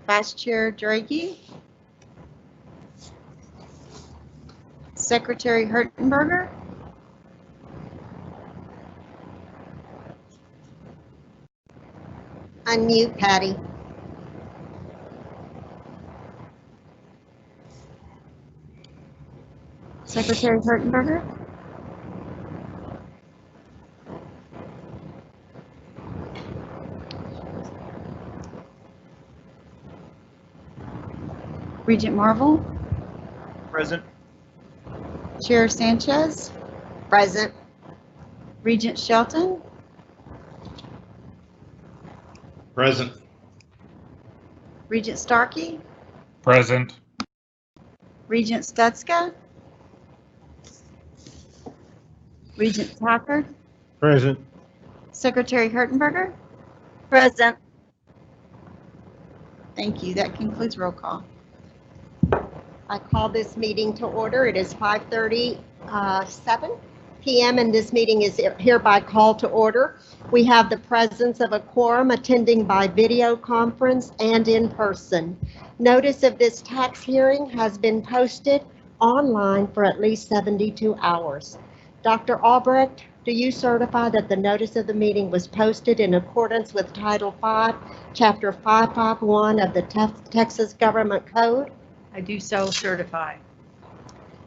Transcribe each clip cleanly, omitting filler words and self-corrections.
Vice Chair Draghi, Secretary Hertenberger, unmute Patty. Secretary Hertenberger, Regent Marvel, Present. Chair Sanchez, Present. Regent Shelton, Present. Regent Starkey, Present. Regent Stutska, Regent Packard, Present. Secretary Hertenberger. Present. Thank you. That concludes roll call. I call this meeting to order. It is 5:37 p.m. and this meeting is hereby called to order. We have the presence of a quorum attending by video conference and in person. Notice of this tax hearing has been posted online for at least 72 hours. Dr. Albrecht, do you certify that the notice of the meeting was posted in accordance with Title 5, Chapter 551 of the Texas Government Code? I do so certify.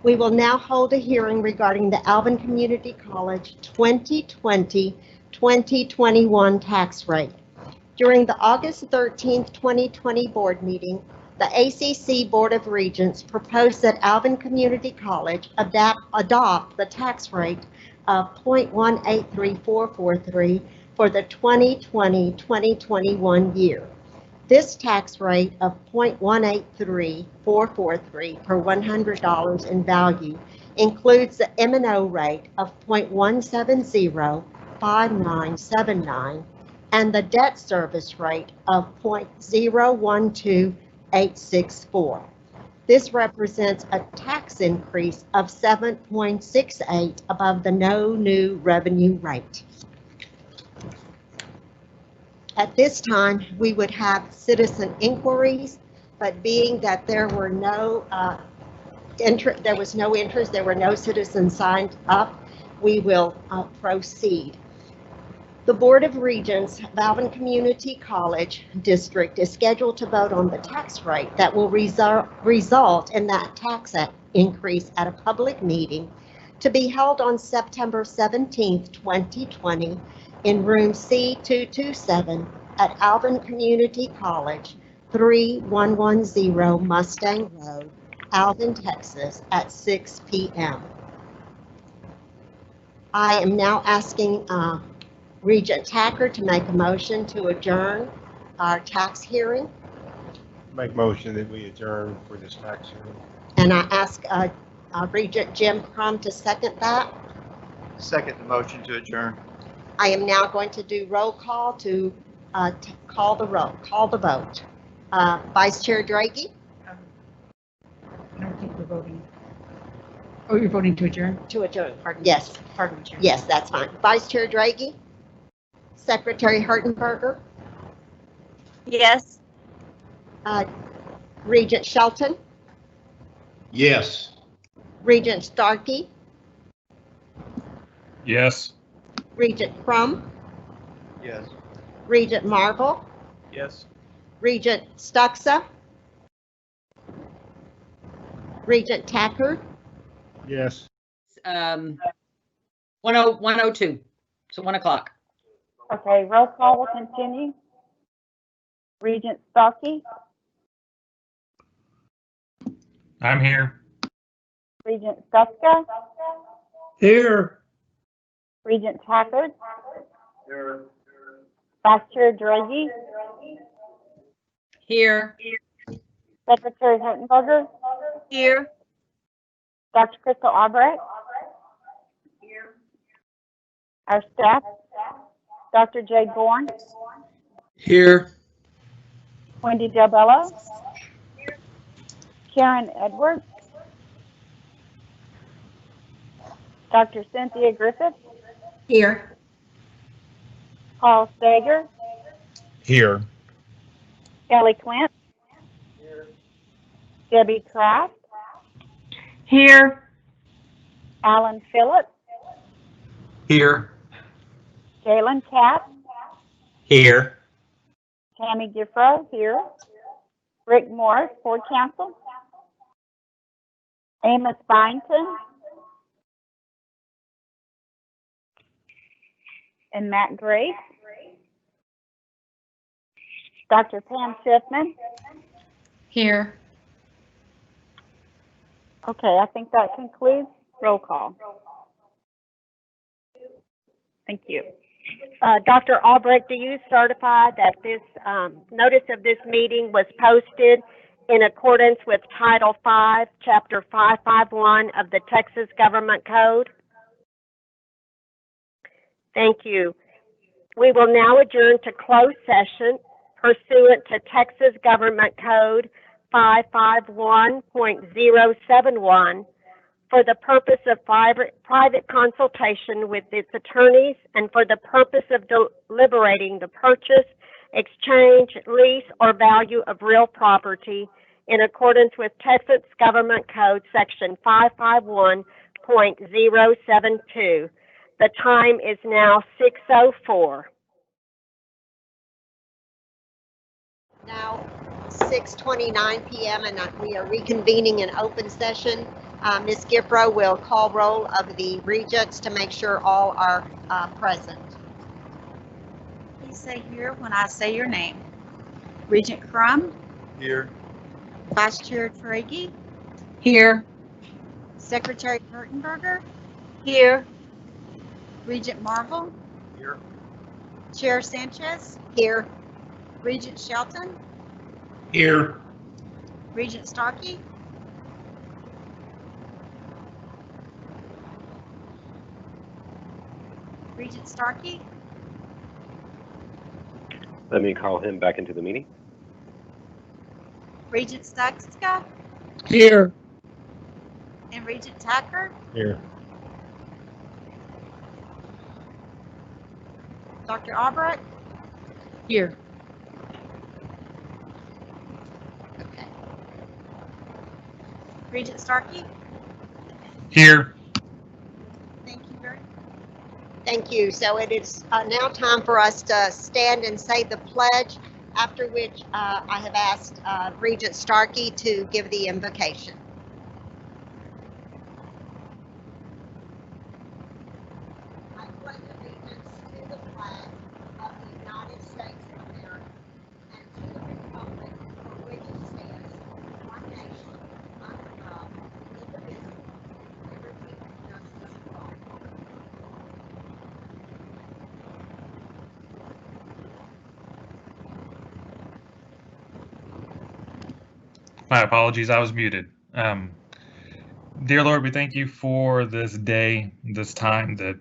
We will now hold a hearing regarding the Alvin Community College 2020-2021 tax rate. During the August 13th, 2020 board meeting, the ACC Board of Regents proposed that Alvin Community College adopt the tax rate of 0.183443 for the 2020-2021 year. This tax rate of 0.183443 per $100 in value includes the M&O rate of 0.1705979 and the debt service rate of 0.012864. This represents a tax increase of 7.68 above the no new revenue rate. At this time, we would have citizen inquiries, but being that there were no interest, there were no citizens signed up, we will proceed. The Board of Regents of Alvin Community College District is scheduled to vote on the tax rate that will result in that tax increase at a public meeting to be held on September 17th, 2020 in room C227 at Alvin Community College, 3110 Mustang Road, Alvin, Texas at 6 p.m. I am now asking Regent Tackard to make a motion to adjourn our tax hearing. Make motion that we adjourn for this tax hearing. And I ask Regent Jim Crum to second that. Second the motion to adjourn. I am now going to do roll call to call the vote. Vice Chair Draghi? I don't think we're voting. Oh, you're voting to adjourn? To adjourn. Pardon. Yes. Pardon, Chair. Yes, that's fine. Vice Chair Draghi? Secretary Hertenberger? Yes. Regent Shelton? Yes. Regent Starkey? Yes. Regent Crum? Yes. Regent Marvel? Yes. Regent Stutska? Regent Tackard? Yes. 102, so 1 o'clock. Okay, roll call will continue. Regent Starkey, I'm here. Regent Stutska, Here. Regent Packard, Here. Vice Chair Draghi, Here. Secretary Hertenberger, Here. Dr. Crystal Albrecht. Here. Our staff, Dr. Jay Bourne, Here. Wendy Delbello, Karen Edwards, Dr. Cynthia Griffith, Here. Paul Stager, Here. Kelly Clint, Debbie Kraft, Here. Alan Phillips, Here. Jalen Katz, Here. Tammy Giffro here, Rick Morris, Board Counsel, Amos Byington, and Matt Grace, Dr. Pam Schiffman. Here. Okay, I think that concludes roll call. Thank you. Dr. Albrecht, do you certify that this notice of this meeting was posted in accordance with Title 5, Chapter 551 of the Texas Government Code? Thank you. We will now adjourn to closed session pursuant to Texas Government Code 551.071 for the purpose of private consultation with its attorneys and for the purpose of deliberating the purchase, exchange, lease, or value of real property in accordance with Texas Government Code Section 551.072. The time is now 6:04. Now, 6:29 p.m. and we are reconvening in open session. Ms. Giffro will call roll of the regents to make sure all are present. Please say here when I say your name. Regent Crum, Here. Vice Chair Tragey, Here. Secretary Kurtenberger, Here. Regent Marvel, Here. Chair Sanchez, Here. Regent Shelton, Here. Regent Starkey, Regent Starkey, Let me call him back into the meeting. Regent Stugska, Here. and Regent Tacker. Here. Dr. Albrecht, Here. Okay. Regent Starkey. Here. Thank you very much. Thank you. So it is now time for us to stand and say the pledge, after which I have asked Regent Starkey to give the invocation. I pledge allegiance to the flag of the United States of America and to the republic for which it stands, one nation, under God, indivisible, with liberty and justice for all. My apologies, I was muted. Dear Lord, we thank you for this day, this time that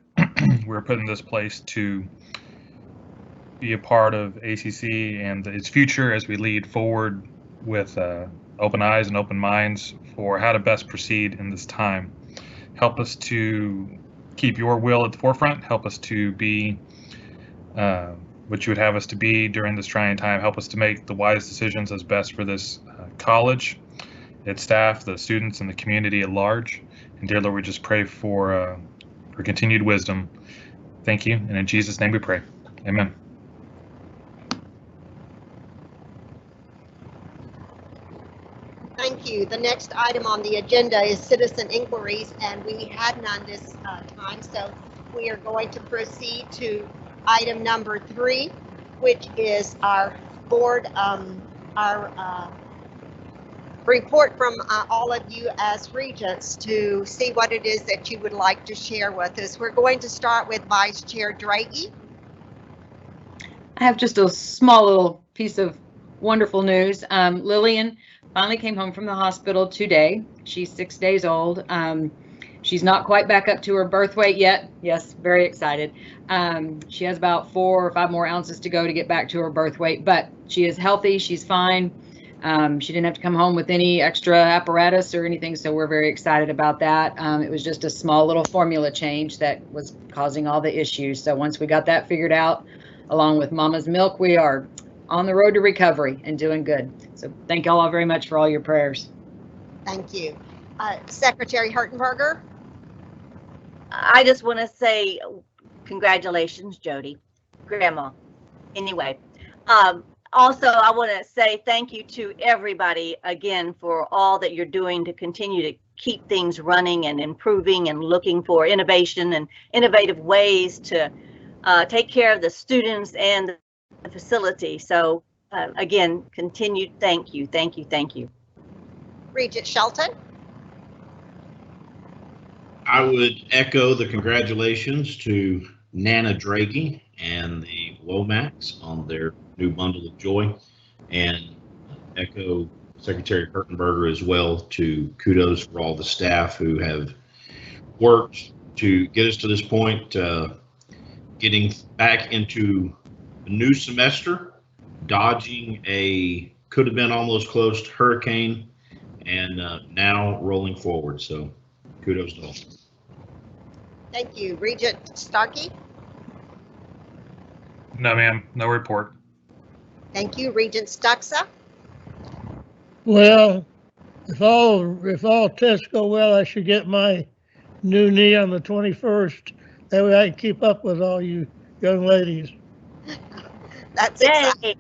we're put in this place to be a part of ACC and its future as we lead forward with open eyes and open minds for how to best proceed in this time. Help us to keep your will at the forefront. Help us to be what you would have us to be during this trying time. Help us to make the wise decisions as best for this college, its staff, the students, and the community at large. And dear Lord, we just pray for continued wisdom. Thank you, and in Jesus' name we pray. Amen. Thank you. The next item on the agenda is citizen inquiries, and we had none this time, so we are going to proceed to item number 3, which is our board, report from all of you as regents to see what it is that you would like to share with us. We're going to start with Vice Chair Draghi. I have just a small little piece of wonderful news. Lillian finally came home from the hospital today. She's 6 days old. She's not quite back up to her birth weight yet. Yes, very excited. She has about 4 or 5 more ounces to go to get back to her birth weight, but she is healthy. She's fine. She didn't have to come home with any extra apparatus or anything, so we're very excited about that. It was just a small little formula change that was causing all the issues. So once we got that figured out, along with Mama's milk, we are on the road to recovery and doing good. So thank y'all all very much for all your prayers. Thank you. Secretary Hertenberger? I just want to say congratulations, Jody, Grandma. Anyway, also I want to say thank you to everybody again for all that you're doing to continue to keep things running and improving and looking for innovation and innovative ways to take care of the students and the facility. So again, continued thank you, thank you, thank you. Regent Shelton? I would echo the congratulations to Nana Draghi and the Womax on their new bundle of joy, and echo Secretary Hertenberger as well to kudos for all the staff who have worked to get us to this point, getting back into a new semester, dodging a could have been almost close to hurricane, and now rolling forward. So kudos to all. Thank you. Regent Starkey? No, ma'am, no report. Thank you. Regent Stuxa? Well, if all tests go well, I should get my new knee on the 21st. That way I can keep up with all you young ladies. That's Yay.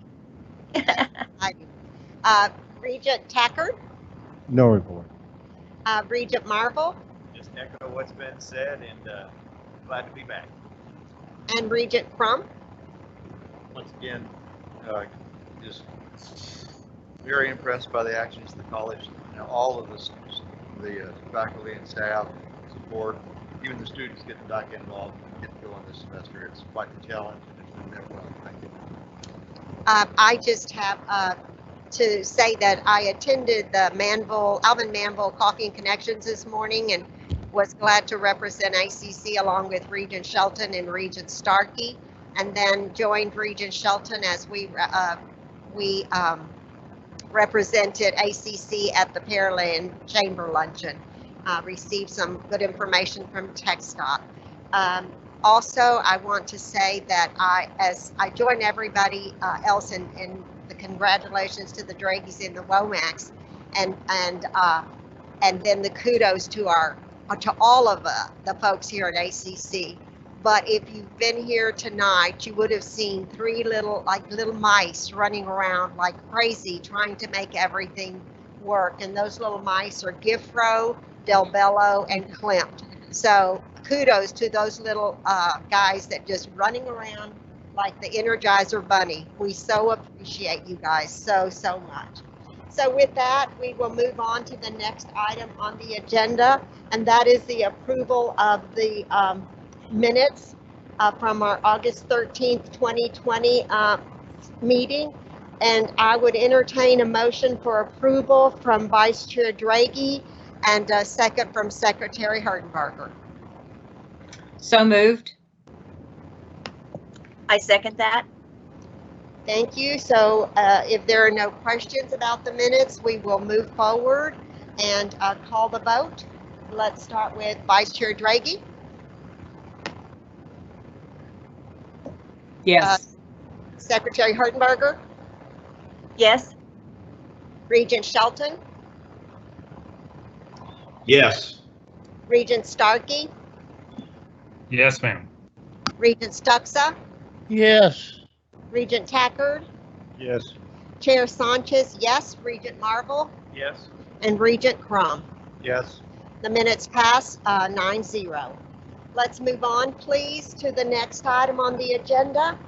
exciting. Regent Tackard? No report. Regent Marvel? Just echo what's been said and glad to be back. And Regent Crum? Once again, just very impressed by the actions of the college. All of the faculty and staff, support, even the students getting back involved and getting going this semester. It's quite a challenge, and it's been there well. Thank you. I just have to say that I attended the Alvin Manville Coffee and Connections this morning and was glad to represent ACC along with Regent Shelton and Regent Starkey, and then joined Regent Shelton as we represented ACC at the Pearland Chamber Luncheon. Received some good information from TechStop. Also, I want to say that as I join everybody else in the congratulations to the Dragies and the Womax, and then the kudos to all of the folks here at ACC. But if you've been here tonight, you would have seen three little mice running around like crazy trying to make everything work. And those little mice are Gifro, Del Bello, and Klimt. So kudos to those little guys that just running around like the Energizer Bunny. We so appreciate you guys so much. So with that, we will move on to the next item on the agenda, and that is the approval of the minutes from our August 13th, 2020 meeting. And I would entertain a motion for approval from Vice Chair Draghi and a second from Secretary Hertenberger. So moved. I second that. Thank you. So if there are no questions about the minutes, we will move forward and call the vote. Let's start with Vice Chair Draghi. Yes. Secretary Hertenberger. Yes. Regent Shelton. Yes. Regent Starkey. Yes, ma'am. Regent Stuxa. Yes. Regent Tackard. Yes. Chair Sanchez, yes. Regent Marvel. Yes. And Regent Crum. Yes. The minutes pass 9-0. Let's move on, please, to the next item on the agenda.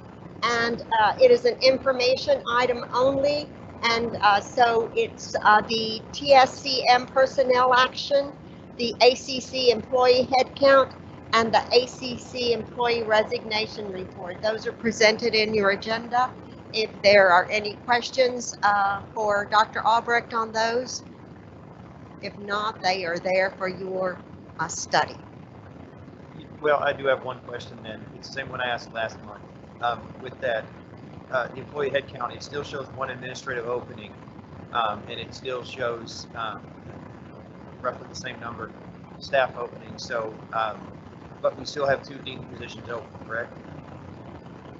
And it is an information item only. And so it's the TSCM personnel action, the ACC employee headcount, and the ACC employee resignation report. Those are presented in your agenda. If there are any questions for Dr. Albrecht on those, if not, they are there for your study. Well, I do have one question then. It's the same one I asked last month. With that, the employee headcount, it still shows one administrative opening, and it still shows roughly the same number of staff openings. So, but we still have 2 dean positions open, correct?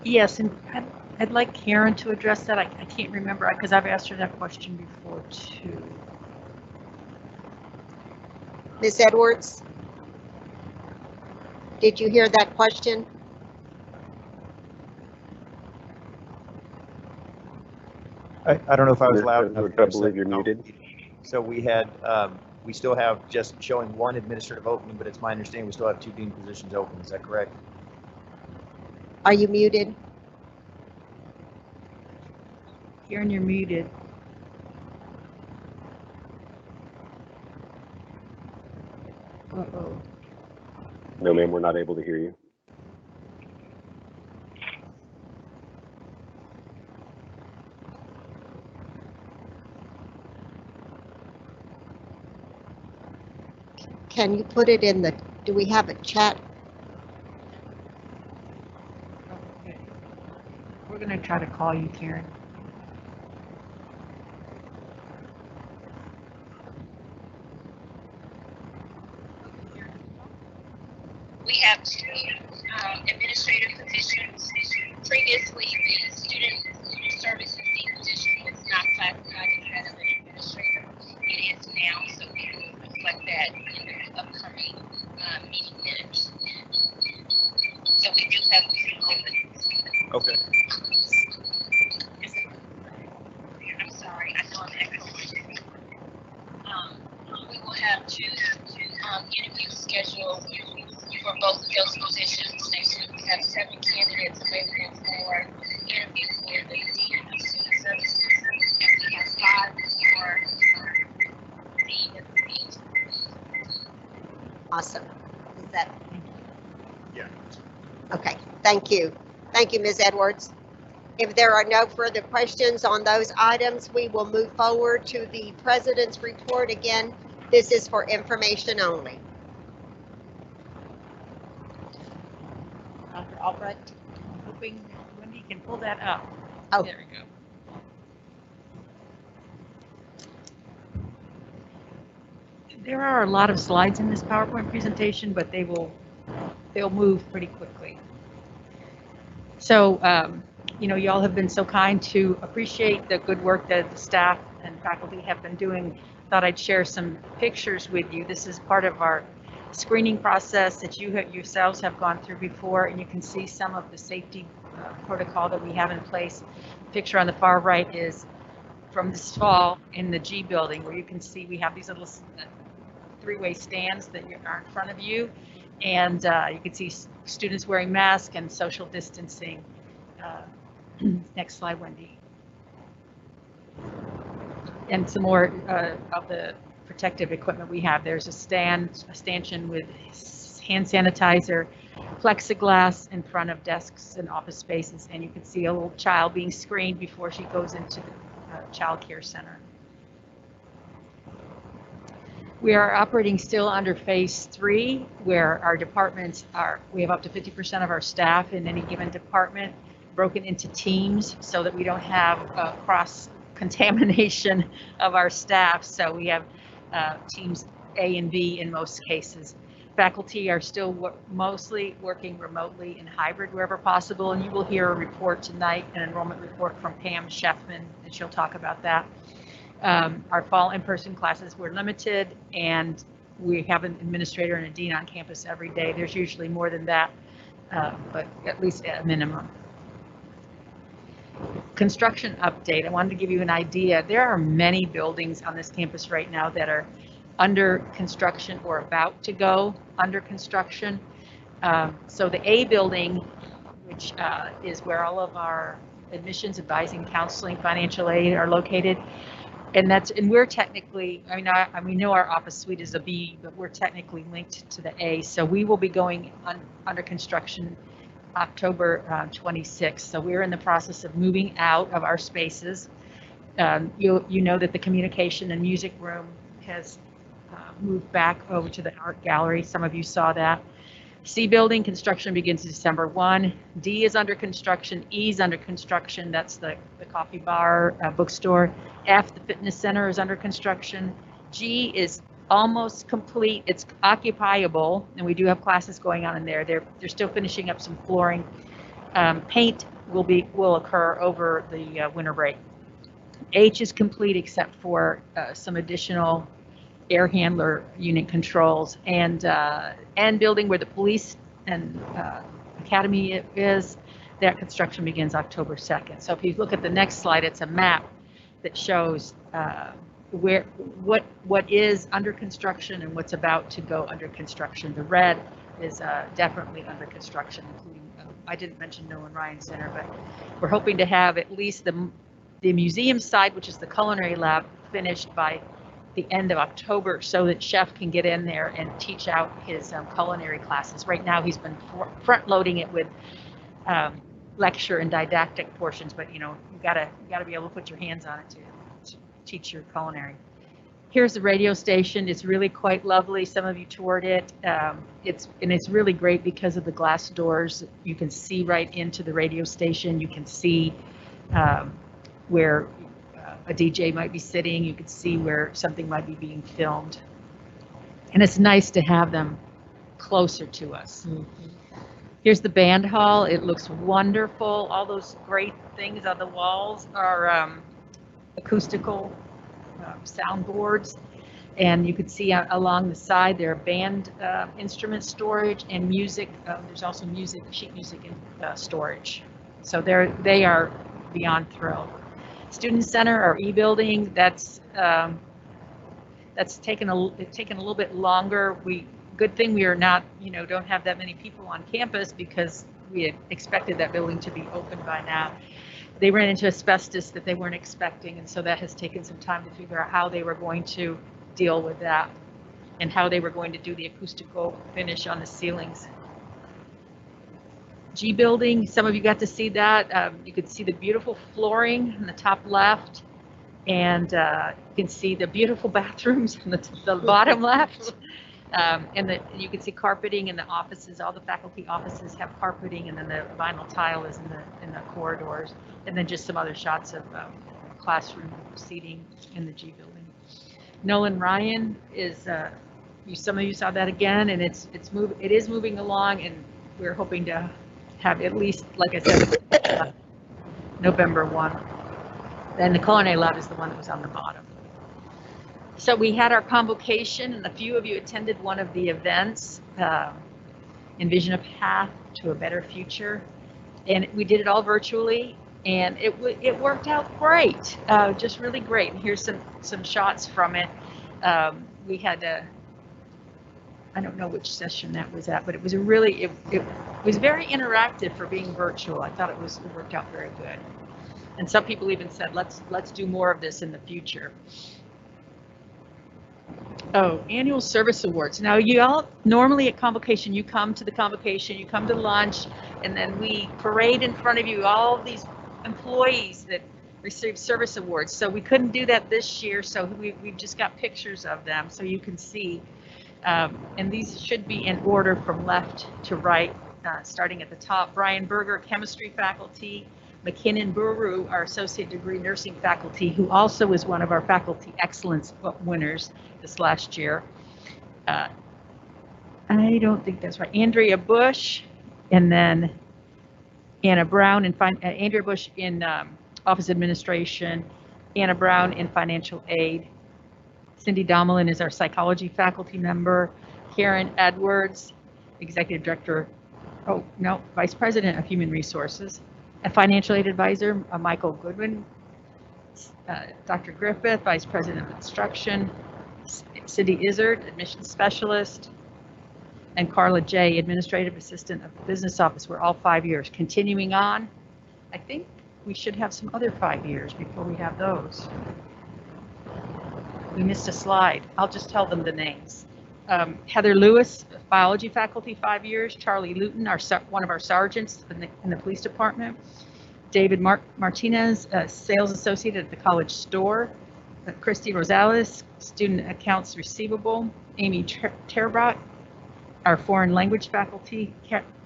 Yes, and I'd like Karen to address that. I can't remember because I've asked her that question before too. Ms. Edwards? Did you hear that question? I don't know if I was loud enough. I believe you're muted. So we had, we still have just showing one administrative opening, but it's my understanding we still have 2 dean positions open. Is that correct? Are you muted? Karen, you're muted. Uh-oh. No, ma'am, we're not able to hear you. Can you put it in the, do we have a chat? Okay. We're gonna try to call you, Karen. We have 2 administrative positions. Previously, the student services dean position was not classified as that of an administrator. It is now, so we will reflect that in the upcoming meeting minutes. So we do have 2 openings. Okay. I'm sorry, I know I'm echoing. We will have 2 interviews scheduled for both of those positions. Next week, we have 7 candidates available for interview for the Dean of Student Services, and we have 5 for Dean of Deans. Awesome. Is that? Yeah. Okay, thank you. Thank you, Ms. Edwards. If there are no further questions on those items, we will move forward to the president's report. Again, this is for information only. Dr. Albrecht, I'm hoping Wendy can pull that up. Oh. There we go. There are a lot of slides in this PowerPoint presentation, but they'll move pretty quickly. So, you know, y'all have been so kind to appreciate the good work that the staff and faculty have been doing. Thought I'd share some pictures with you. This is part of our screening process that you yourselves have gone through before, and you can see some of the safety protocol that we have in place. The picture on the far right is from this fall in the G building, where you can see we have these little 3-way stands that are in front of you, and you can see students wearing masks and social distancing. Next slide, Wendy. And some more of the protective equipment we have. There's a stanchion with hand sanitizer, plexiglass in front of desks and office spaces, and you can see a little child being screened before she goes into the child care center. We are operating still under phase 3, where our departments we have up to 50% of our staff in any given department broken into teams so that we don't have cross contamination of our staff. So we have teams A and B in most cases. Faculty are still mostly working remotely and hybrid wherever possible, and you will hear a report tonight, an enrollment report from Pam Sheffman, and she'll talk about that. Our fall in-person classes were limited, and we have an administrator and a dean on campus every day. There's usually more than that, but at least at a minimum. Construction update. I wanted to give you an idea. There are many buildings on this campus right now that are under construction or about to go under construction. So the A building, which is where all of our admissions, advising, counseling, financial aid are located, and we're technically, we know our office suite is a B, but we're technically linked to the A. So we will be going under construction October 26th. So we're in the process of moving out of our spaces. You know that the communication and music room has moved back over to the art gallery. Some of you saw that. C building construction begins December 1. D is under construction. E is under construction. That's the coffee bar, bookstore. F, the fitness center, is under construction. G is almost complete. It's occupiable, and we do have classes going on in there. They're still finishing up some flooring. Paint will occur over the winter break. H is complete except for some additional air handler unit controls, and building where the police and academy is. That construction begins October 2nd. So if you look at the next slide, it's a map that shows what is under construction and what's about to go under construction. The red is definitely under construction, including I didn't mention Nolan Ryan Center, but we're hoping to have at least the museum side, which is the culinary lab, finished by the end of October, so that Chef can get in there and teach out his culinary classes. Right now, he's been front loading it with lecture and didactic portions, but you gotta be able to put your hands on it to teach your culinary. Here's the radio station. It's really quite lovely. Some of you toured it. It's really great because of the glass doors. You can see right into the radio station. You can see where a DJ might be sitting. You can see where something might be being filmed. And it's nice to have them closer to us. Mm-hmm. Here's the band hall. It looks wonderful. All those great things on the walls are acoustical soundboards. And you can see along the side there are band instrument storage and music. There's also sheet music and storage. So they are beyond thrilled. Student Center, our e-building, that's taken a little bit longer. Good thing we are not, don't have that many people on campus, because we had expected that building to be open by now. They ran into asbestos that they weren't expecting, and so that has taken some time to figure out how they were going to deal with that and how they were going to do the acoustical finish on the ceilings. G building, some of you got to see that. You could see the beautiful flooring in the top left, and you can see the beautiful bathrooms in the bottom left. And you can see carpeting in the offices. All the faculty offices have carpeting, and then the vinyl tile is in the corridors, and then just some other shots of classroom seating in the G building. Nolan Ryan is some of you saw that again, and it is moving along, and we're hoping to have at least, like I said, November 1. And the culinary lab is the one that was on the bottom. So we had our convocation, and a few of you attended one of the events, Envision a Path to a Better Future. And we did it all virtually, and it worked out great, just really great. And here's some shots from it. We had I don't know which session that was at, but it was it was very interactive for being virtual. I thought it worked out very good. And some people even said, let's do more of this in the future. Oh, annual service awards. Now, you all normally at convocation, you come to the convocation, you come to lunch, and then we parade in front of you all of these employees that received service awards. So we couldn't do that this year, so we've just got pictures of them so you can see. And these should be in order from left to right, starting at the top. Brian Berger, chemistry faculty. McKinnon Buru, our associate degree nursing faculty, who also is one of our faculty excellence winners this last year. I don't think that's right. Andrea Bush, and then Anna Brown, and Andrea Bush in office administration, Anna Brown in financial aid. Cindy Domelin is our psychology faculty member. Karen Edwards, executive director, vice president of human resources. A financial aid advisor, Michael Goodwin. Dr. Griffith, vice president of instruction. Cindy Izzard, admissions specialist. And Carla J., administrative assistant of the business office. We're all 5 years. Continuing on, I think we should have some other 5 years before we have those. We missed a slide. I'll just tell them the names. Heather Lewis, biology faculty, 5 years. Charlie Luton, one of our sergeants in the police department. David Martinez, sales associate at the college store. Christy Rosales, student accounts receivable. Amy Terbot, our foreign language faculty.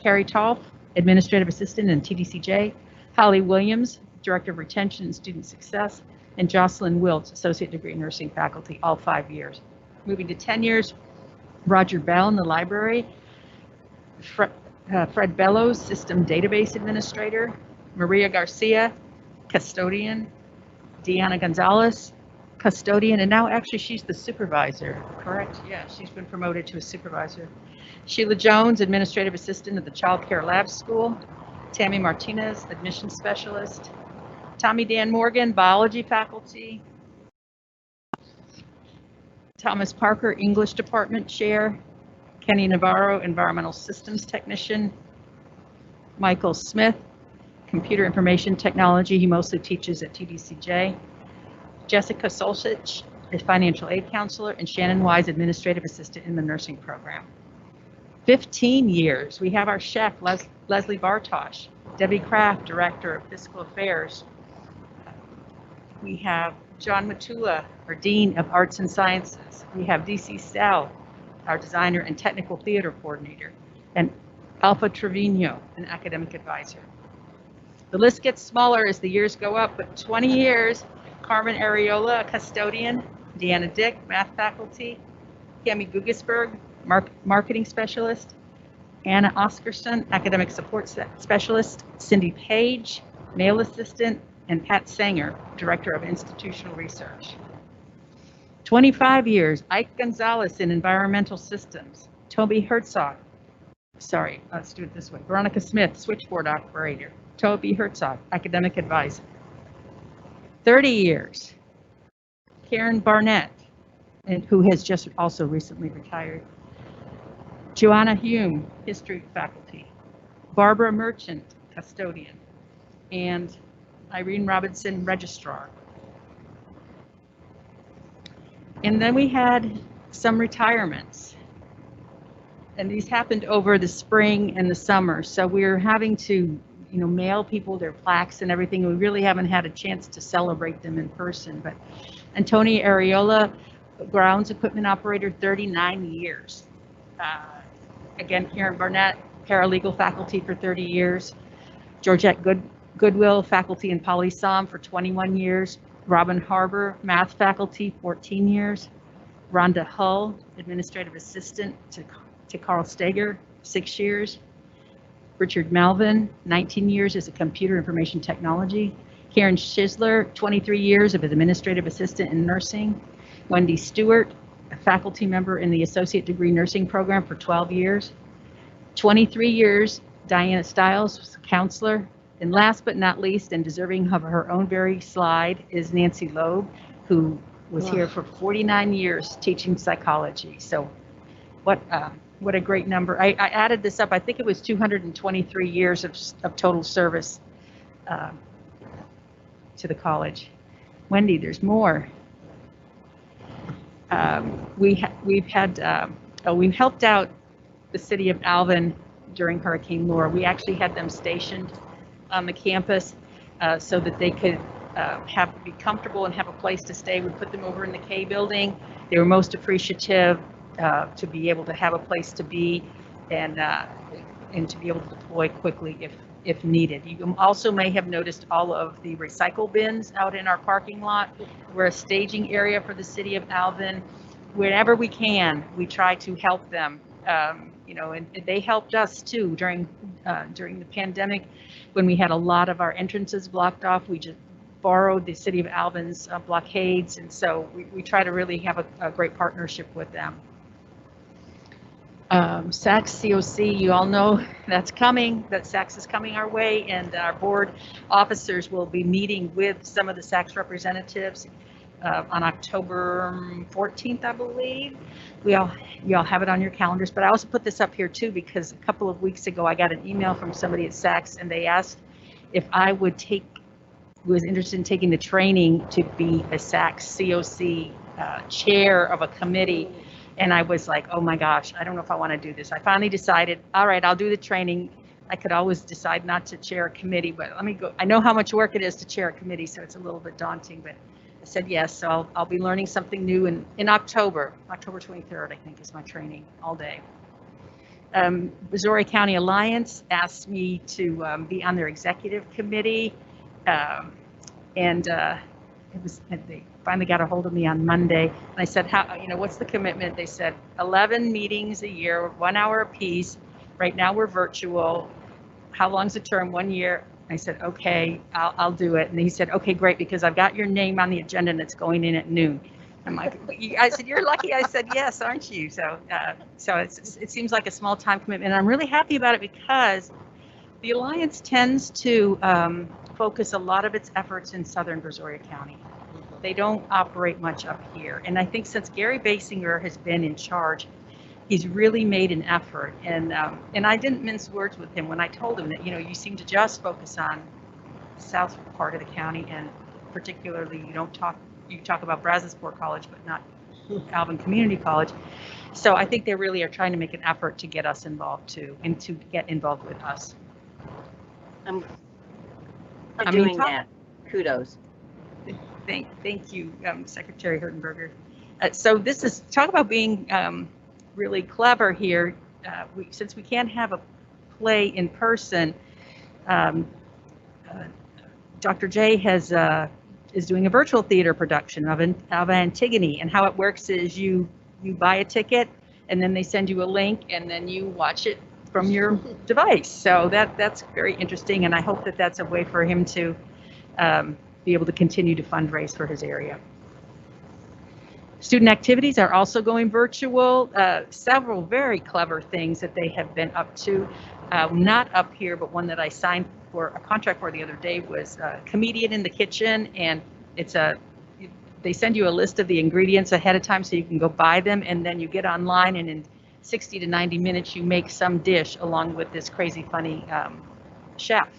Carrie Tolf, administrative assistant in TDCJ. Holly Williams, director of retention and student success. And Jocelyn Wiltz, associate degree nursing faculty, all 5 years. Moving to 10 years, Roger Bell in the library. Fred Bellows, system database administrator. Maria Garcia, custodian. Deanna Gonzalez, custodian, and now actually she's the supervisor, correct? Yeah, she's been promoted to a supervisor. Sheila Jones, administrative assistant at the Child Care Lab School. Tammy Martinez, admissions specialist. Tommy Dan Morgan, biology faculty. Thomas Parker, English department chair. Kenny Navarro, environmental systems technician. Michael Smith, computer information technology. He mostly teaches at TDCJ. Jessica Solcich, a financial aid counselor, and Shannon Wise, administrative assistant in the nursing program. 15 years. We have our chef, Leslie Bartosh. Debbie Kraft, director of fiscal affairs. We have John Matula, our dean of arts and sciences. We have DC Sell, our designer and technical theater coordinator, and Alpha Trevino, an academic advisor. The list gets smaller as the years go up, but 20 years. Carmen Areola, a custodian. Deanna Dick, math faculty. Cami Gugisberg, marketing specialist. Anna Oscarson, academic support specialist. Cindy Page, mail assistant. And Pat Sanger, director of institutional research. 25 years, Ike Gonzalez in environmental systems. Toby Herzog, let's do it this way. Veronica Smith, switchboard operator. Toby Herzog, academic advisor. 30 years, Karen Barnett, who has just also recently retired. Joanna Hume, history faculty. Barbara Merchant, custodian. And Irene Robinson, registrar. And then we had some retirements. And these happened over the spring and the summer. So we're having to, mail people their plaques and everything. We really haven't had a chance to celebrate them in person. But Antonia Areola, grounds equipment operator, 39 years. Again, Karen Barnett, paralegal faculty for 30 years. Georgette Goodwill, faculty in poli-sci for 21 years. Robin Harbour, math faculty, 14 years. Rhonda Hull, administrative assistant to Carl Steger, 6 years. Richard Melvin, 19 years as a computer information technology. Karen Schisler, 23 years of administrative assistant in nursing. Wendy Stewart, a faculty member in the associate degree nursing program for 12 years. 23 years, Diana Stiles was a counselor. And last but not least, and deserving of her own very slide, is Nancy Loeb, who was here for 49 years teaching psychology. So what a great number. I added this up. I think it was 223 years of total service to the college. Wendy, there's more. We've helped out the city of Alvin during Hurricane Laura. We actually had them stationed on the campus so that they could be comfortable and have a place to stay. We put them over in the K building. They were most appreciative to be able to have a place to be and to be able to deploy quickly if needed. You also may have noticed all of the recycle bins out in our parking lot. We're a staging area for the city of Alvin. Whenever we can, we try to help them. And they helped us too during the pandemic when we had a lot of our entrances blocked off. We just borrowed the city of Alvin's blockades, and so we try to really have a great partnership with them. SACS COC, you all know that's coming, that SACS is coming our way, and our board officers will be meeting with some of the SACS representatives on October 14th, I believe. You all have it on your calendars, but I also put this up here too because a couple of weeks ago I got an email from somebody at SACS and they asked if I was interested in taking the training to be a SACS COC chair of a committee. And I was like, oh my gosh, I don't know if I want to do this. I finally decided, all right, I'll do the training. I could always decide not to chair a committee, but let me go. I know how much work it is to chair a committee, so it's a little bit daunting, but I said yes, so I'll be learning something new in October. October 23rd, I think, is my training all day. Missouri County Alliance asked me to be on their executive committee, and they finally got a hold of me on Monday. And I said, what's the commitment? They said 11 meetings a year, 1 hour apiece. Right now we're virtual. How long's the term? 1 year. I said, okay, I'll do it. And he said, okay, great, because I've got your name on the agenda and it's going in at noon. I'm like, I said, you're lucky. I said, yes, aren't you? So, it seems like a small time commitment. And I'm really happy about it because the Alliance tends to focus a lot of its efforts in southern Brazoria County. They don't operate much up here. And I think since Gary Basinger has been in charge, he's really made an effort. And I didn't mince words with him when I told him that, you seem to just focus on the south part of the county, and particularly you talk about Brazosport College, but not Alvin Community College. So I think they really are trying to make an effort to get us involved too, and to get involved with us. I'm doing that. Kudos. Thank you, Secretary Hertenberger. So this is, talk about being really clever here. Since we can't have a play in person, Dr. J is doing a virtual theater production of Antigone, and how it works is you buy a ticket and then they send you a link and then you watch it from your device. So that's very interesting, and I hope that that's a way for him to be able to continue to fundraise for his area. Student activities are also going virtual. Several very clever things that they have been up to. Not up here, but one that I signed for a contract for the other day was Comedian in the Kitchen, and they send you a list of the ingredients ahead of time so you can go buy them, and then you get online, and in 60 to 90 minutes you make some dish along with this crazy funny chef.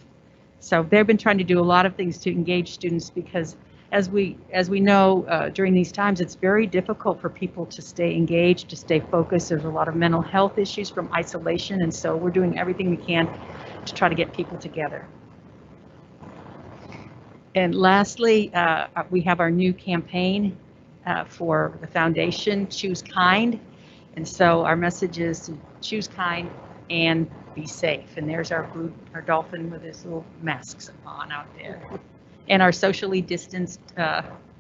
So they've been trying to do a lot of things to engage students, because as we know, during these times, it's very difficult for people to stay engaged, to stay focused. There's a lot of mental health issues from isolation, and so we're doing everything we can to try to get people together. And lastly, we have our new campaign for the foundation, Choose Kind. And so our message is to choose kind and be safe. And there's our dolphin with his little masks on out there. And our socially distanced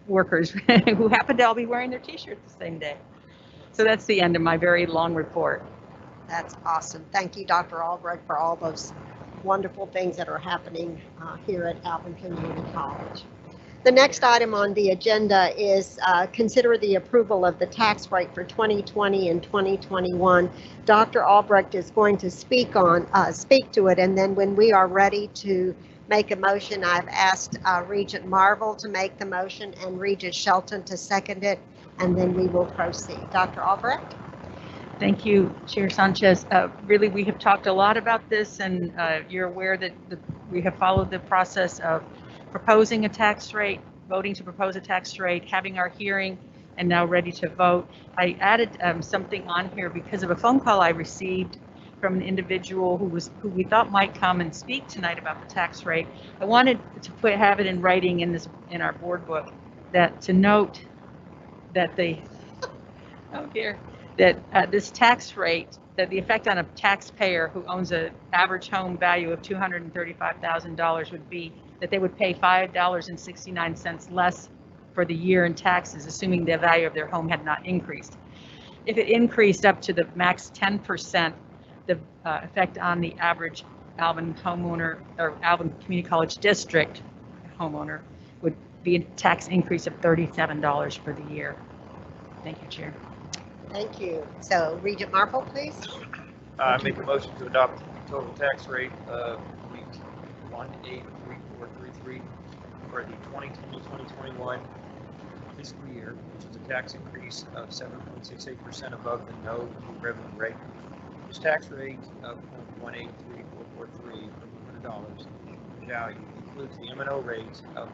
workers who happen to all be wearing their t-shirts the same day. So that's the end of my very long report. That's awesome. Thank you, Dr. Albrecht, for all those wonderful things that are happening here at Alvin Community College. The next item on the agenda is consider the approval of the tax rate for 2020 and 2021. Dr. Albrecht is going to speak to it, and then when we are ready to make a motion, I've asked Regent Marvel to make the motion and Regent Shelton to second it, and then we will proceed. Dr. Albrecht? Thank you, Chair Sanchez. Really, we have talked a lot about this, and you're aware that we have followed the process of proposing a tax rate, voting to propose a tax rate, having our hearing, and now ready to vote. I added something on here because of a phone call I received from an individual who we thought might come and speak tonight about the tax rate. I wanted to have it in writing in our board book, that to note that this tax rate, that the effect on a taxpayer who owns an average home value of $235,000 would be that they would pay $5.69 less for the year in taxes, assuming the value of their home had not increased. If it increased up to the max 10%, the effect on the average Alvin homeowner or Alvin Community College District homeowner would be a tax increase of $37 for the year. Thank you, Chair. Thank you. So Regent Marple, please. I make a motion to adopt the total tax rate of 183433 for the 2020-2021 fiscal year, which is a tax increase of 7.68% above the no new revenue rate. This tax rate of 0.183443 per $100 value includes the M&O rate of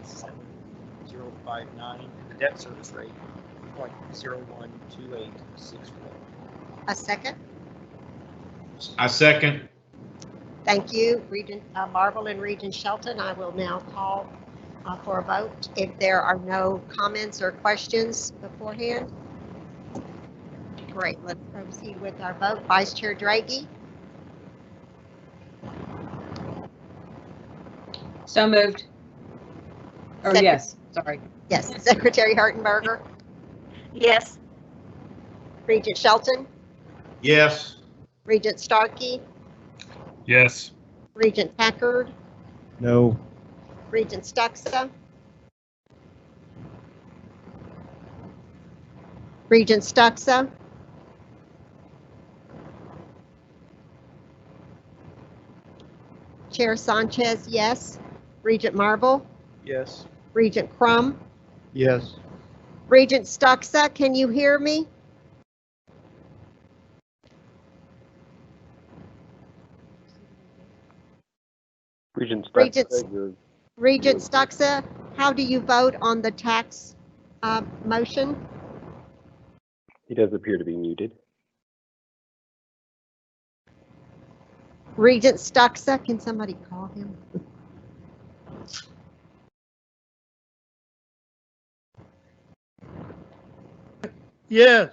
0.7059 and the debt service rate of 0.012864. A second. I second. Thank you, Regent Marvel and Regent Shelton. I will now call for a vote. If there are no comments or questions beforehand. Great, let's proceed with our vote. Vice Chair Draghi? So moved. Or yes, sorry. Yes. Secretary Hertenberger? Yes. Regent Shelton? Yes. Regent Starkey? Yes. Regent Packard? No. Regent Stuxa? Regent Stuxa? Chair Sanchez, yes. Regent Marble? Yes. Regent Crum? Yes. Regent Stuxa, can you hear me? Regent Regent- Stuxa, you're Regent Stuxa, how do you vote on the tax motion? he does appear to be muted. Regent Stuxa, can somebody call him? Yes,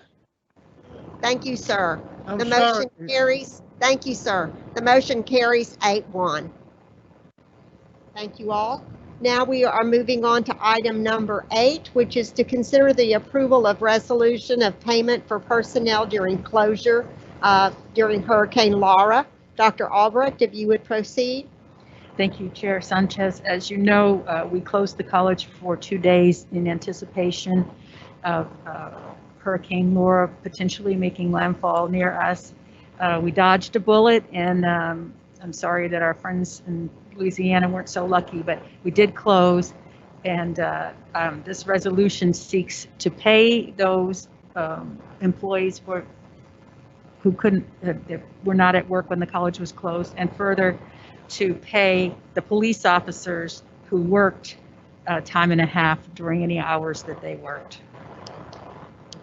Thank you, sir. I'm The sorry. motion carries. Thank you, sir. The motion carries 8-1. Thank you all. Now we are moving on to item number 8, which is to consider the approval of resolution of payment for personnel during closure during Hurricane Laura. Dr. Albrecht, if you would proceed. Thank you, Chair Sanchez. As you know, we closed the college for 2 days in anticipation of Hurricane Laura potentially making landfall near us. We dodged a bullet, and I'm sorry that our friends in Louisiana weren't so lucky, but we did close, and this resolution seeks to pay those employees who couldn't, were not at work when the college was closed, and further to pay the police officers who worked time and a half during any hours that they worked.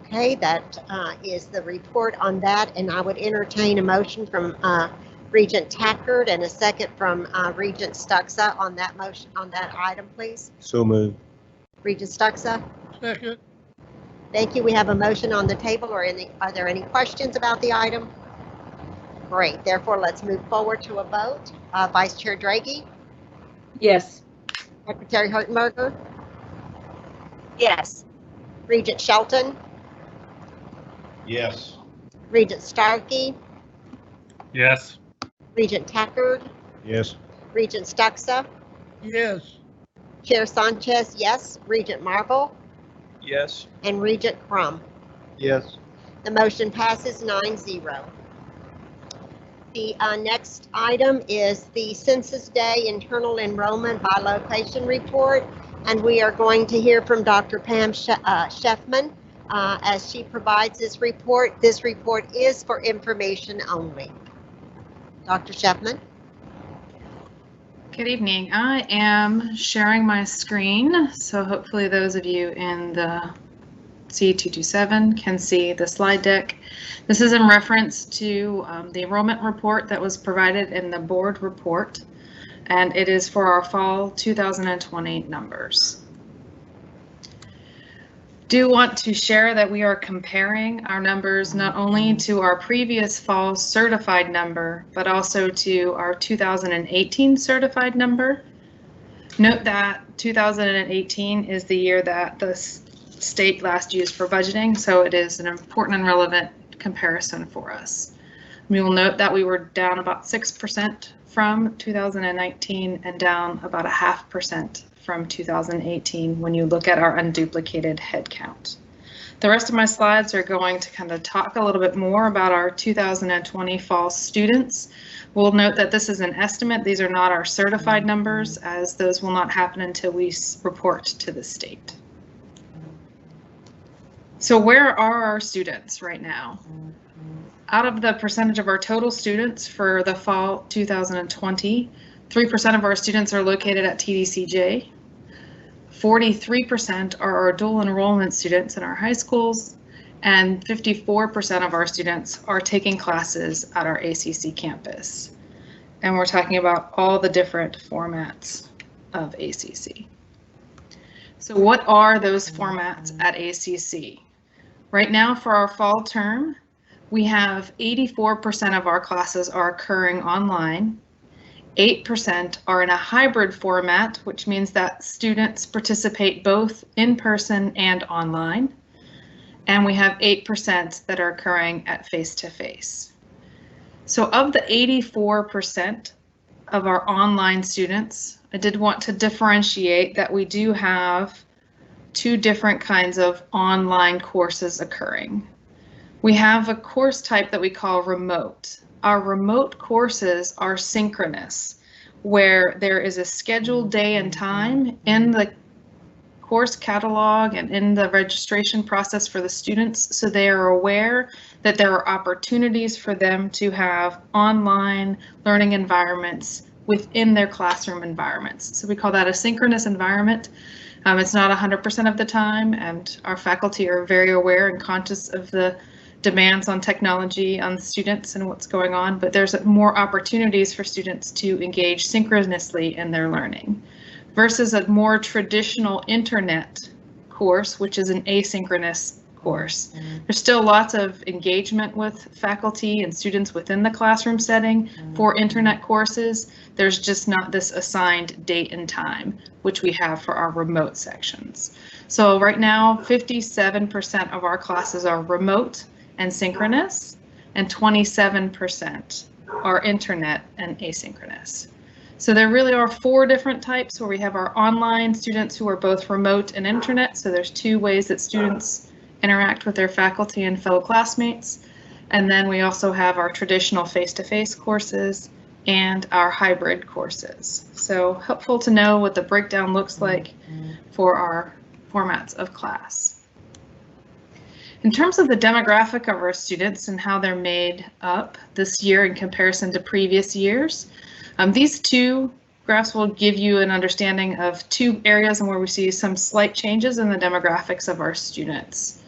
Okay, that is the report on that, and I would entertain a motion from Regent Tackard and a second from Regent Stuxa on that motion, on that item, please. So moved. Regent Stuxa? Second. Thank you. We have a motion on the table. Are there any questions about the item? Great. Therefore, let's move forward to a vote. Vice Chair Draghi? Yes. Secretary Hertenberger? Yes. Regent Shelton? Yes. Regent Starkey? Yes. Regent Tackard? Yes. Regent Stuxa? Yes, Chair Sanchez, yes. Regent Marble? Yes. And Regent Crum? Yes. The motion passes 9-0. The next item is the Census Day Internal Enrollment by Location Report, and we are going to hear from Dr. Pam Sheffman as she provides this report. This report is for information only. Dr. Sheffman? Good evening. I am sharing my screen, so hopefully those of you in the C227 can see the slide deck. This is in reference to the enrollment report that was provided in the board report, and it is for our fall 2020 numbers. Do want to share that we are comparing our numbers not only to our previous fall certified number, but also to our 2018 certified number. Note that 2018 is the year that the state last used for budgeting, so it is an important and relevant comparison for us. We will note that we were down about 6% from 2019 and down about 0.5% from 2018 when you look at our unduplicated head count. The rest of my slides are going to kind of talk a little bit more about our 2020 fall students. We'll note that this is an estimate. These are not our certified numbers, as those will not happen until we report to the state. So where are our students right now? Out of the percentage of our total students for the fall 2020, 3% of our students are located at TDCJ. 43% are our dual enrollment students in our high schools, and 54% of our students are taking classes at our ACC campus. And we're talking about all the different formats of ACC. So what are those formats at ACC? Right now for our fall term, we have 84% of our classes are occurring online. 8% are in a hybrid format, which means that students participate both in person and online. And we have 8% that are occurring at face-to-face. So of the 84% of our online students, I did want to differentiate that we do have two different kinds of online courses occurring. We have a course type that we call remote. Our remote courses are synchronous, where there is a scheduled day and time in the course catalog and in the registration process for the students, so they are aware that there are opportunities for them to have online learning environments within their classroom environments. So we call that a synchronous environment. It's not 100% of the time, and our faculty are very aware and conscious of the demands on technology on students and what's going on, but there's more opportunities for students to engage synchronously in their learning versus a more traditional internet course, which is an asynchronous course. There's still lots of engagement with faculty and students within the classroom setting for internet courses. There's just not this assigned date and time, which we have for our remote sections. So right now, 57% of our classes are remote and synchronous, and 27% are internet and asynchronous. So there really are 4 different types where we have our online students who are both remote and internet. So there's 2 ways that students interact with their faculty and fellow classmates. And then we also have our traditional face-to-face courses and our hybrid courses. So helpful to know what the breakdown looks like for our formats of class. In terms of the demographic of our students and how they're made up this year in comparison to previous years, these 2 graphs will give you an understanding of 2 areas where we see some slight changes in the demographics of our students.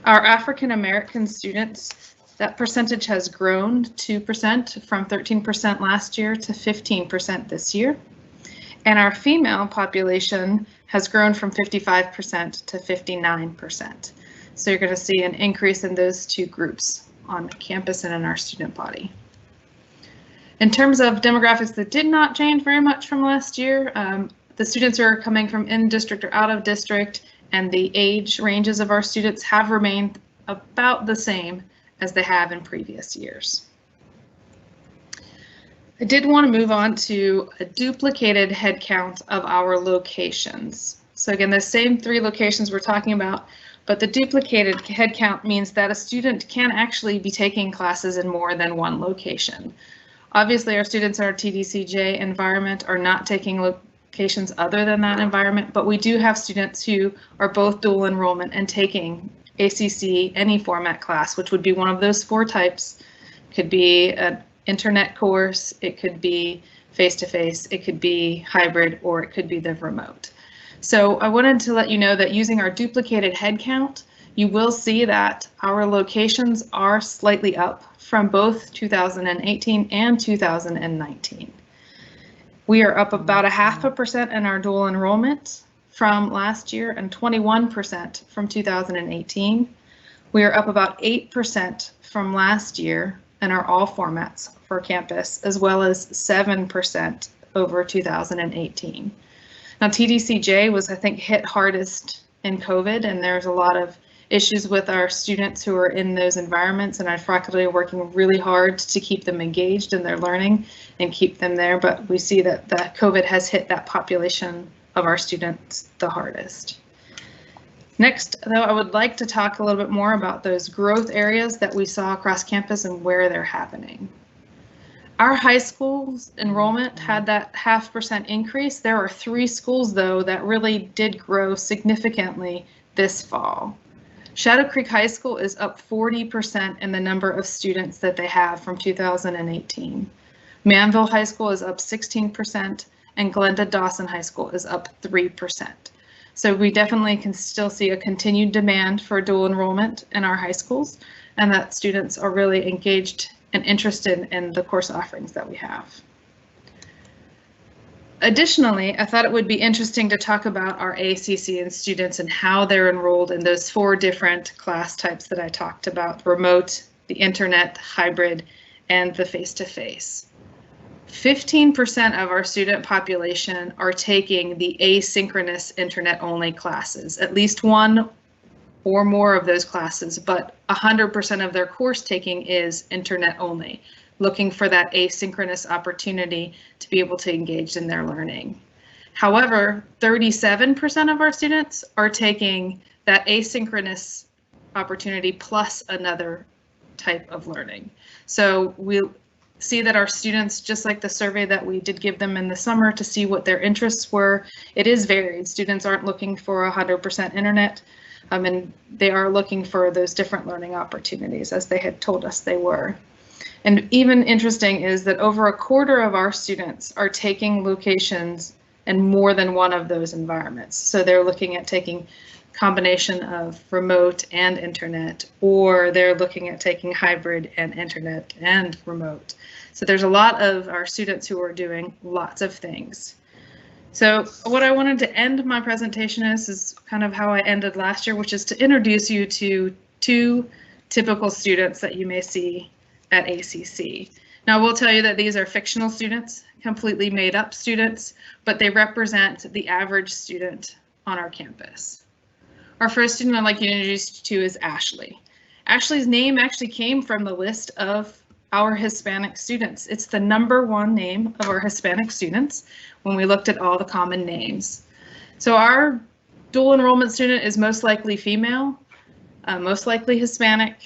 Our African American students, that percentage has grown 2% from 13% last year to 15% this year. And our female population has grown from 55% to 59%. So you're going to see an increase in those 2 groups on campus and in our student body. In terms of demographics that did not change very much from last year, the students who are coming from in-district or out of district and the age ranges of our students have remained about the same as they have in previous years. I did want to move on to a duplicated head count of our locations. So again, the same 3 locations we're talking about, but the duplicated head count means that a student can actually be taking classes in more than 1 location. Obviously, our students in our TDCJ environment are not taking locations other than that environment, but we do have students who are both dual enrollment and taking ACC any format class, which would be one of those 4 types. It could be an internet course, it could be face-to-face, it could be hybrid, or it could be the remote. So I wanted to let you know that using our duplicated head count, you will see that our locations are slightly up from both 2018 and 2019. We are up about 0.5% in our dual enrollment from last year and 21% from 2018. We are up about 8% from last year in our all formats for campus, as well as 7% over 2018. Now TDCJ was, I think, hit hardest in COVID, and there's a lot of issues with our students who are in those environments, and our faculty are working really hard to keep them engaged in their learning and keep them there. But we see that COVID has hit that population of our students the hardest. Next, though, I would like to talk a little bit more about those growth areas that we saw across campus and where they're happening. Our high school's enrollment had that 0.5% increase. There are 3 schools, though, that really did grow significantly this fall. Shadow Creek High School is up 40% in the number of students that they have from 2018. Manville High School is up 16%, and Glenda Dawson High School is up 3%. So we definitely can still see a continued demand for dual enrollment in our high schools, and that students are really engaged and interested in the course offerings that we have. Additionally, I thought it would be interesting to talk about our ACC and students and how they're enrolled in those 4 different class types that I talked about: remote, the internet, hybrid, and the face-to-face. 15% of our student population are taking the asynchronous internet-only classes, at least 1 or more of those classes, but 100% of their course taking is internet only, looking for that asynchronous opportunity to be able to engage in their learning. However, 37% of our students are taking that asynchronous opportunity plus another type of learning. So we see that our students, just like the survey that we did give them in the summer to see what their interests were, it is varied. Students aren't looking for 100% internet, and they are looking for those different learning opportunities as they had told us they were. And even interesting is that over a quarter of our students are taking locations in more than one of those environments. So they're looking at taking combination of remote and internet, or they're looking at taking hybrid and internet and remote. So there's a lot of our students who are doing lots of things. So what I wanted to end my presentation is kind of how I ended last year, which is to introduce you to two typical students that you may see at ACC. Now, I will tell you that these are fictional students, completely made up students, but they represent the average student on our campus. Our first student I'd like you to introduce you to is Ashley. Ashley's name actually came from the list of our Hispanic students. It's the #1 name of our Hispanic students when we looked at all the common names. So our dual enrollment student is most likely female, most likely Hispanic,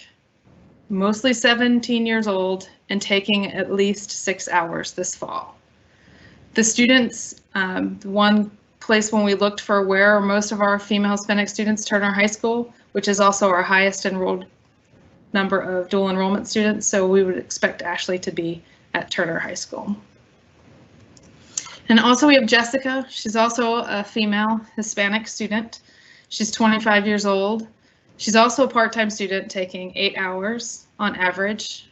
mostly 17 years old, and taking at least 6 hours this fall. The students, one place when we looked for where most of our female Hispanic students, Turner High School, which is also our highest enrolled number of dual enrollment students, so we would expect Ashley to be at Turner High School. And also we have Jessica. She's also a female Hispanic student. She's 25 years old. She's also a part-time student taking 8 hours on average.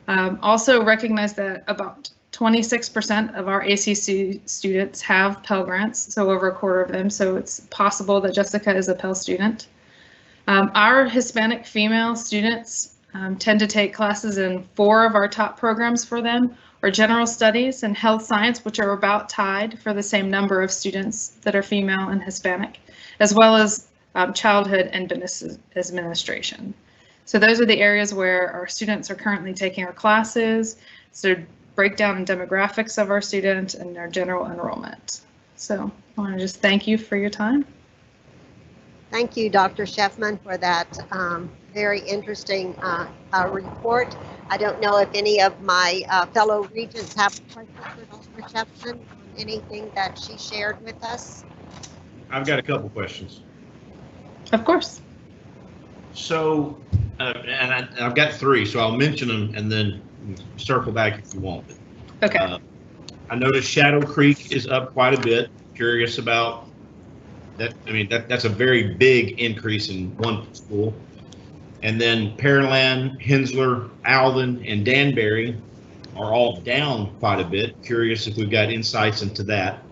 Also recognize that about 26% of our ACC students have Pell Grants, so over a quarter of them, so it's possible that Jessica is a Pell student. Our Hispanic female students tend to take classes in 4 of our top programs for them, or general studies and health science, which are about tied for the same number of students that are female and Hispanic, as well as childhood and business administration. So those are the areas where our students are currently taking our classes. So breakdown and demographics of our students and their general enrollment. So I want to just thank you for your time. Thank you, Dr. Sheffman, for that very interesting report. I don't know if any of my fellow regents have questions for Dr. Sheffman on anything that she shared with us. I've got a couple questions. Of course. So, and I've got 3, so I'll mention them and then circle back if you want. Okay. I noticed Shadow Creek is up quite a bit. Curious about that. I mean, that's a very big increase in one school. And then Pearland, Hensler, Alvin, and Danbury are all down quite a bit. Curious if we've got insights into that.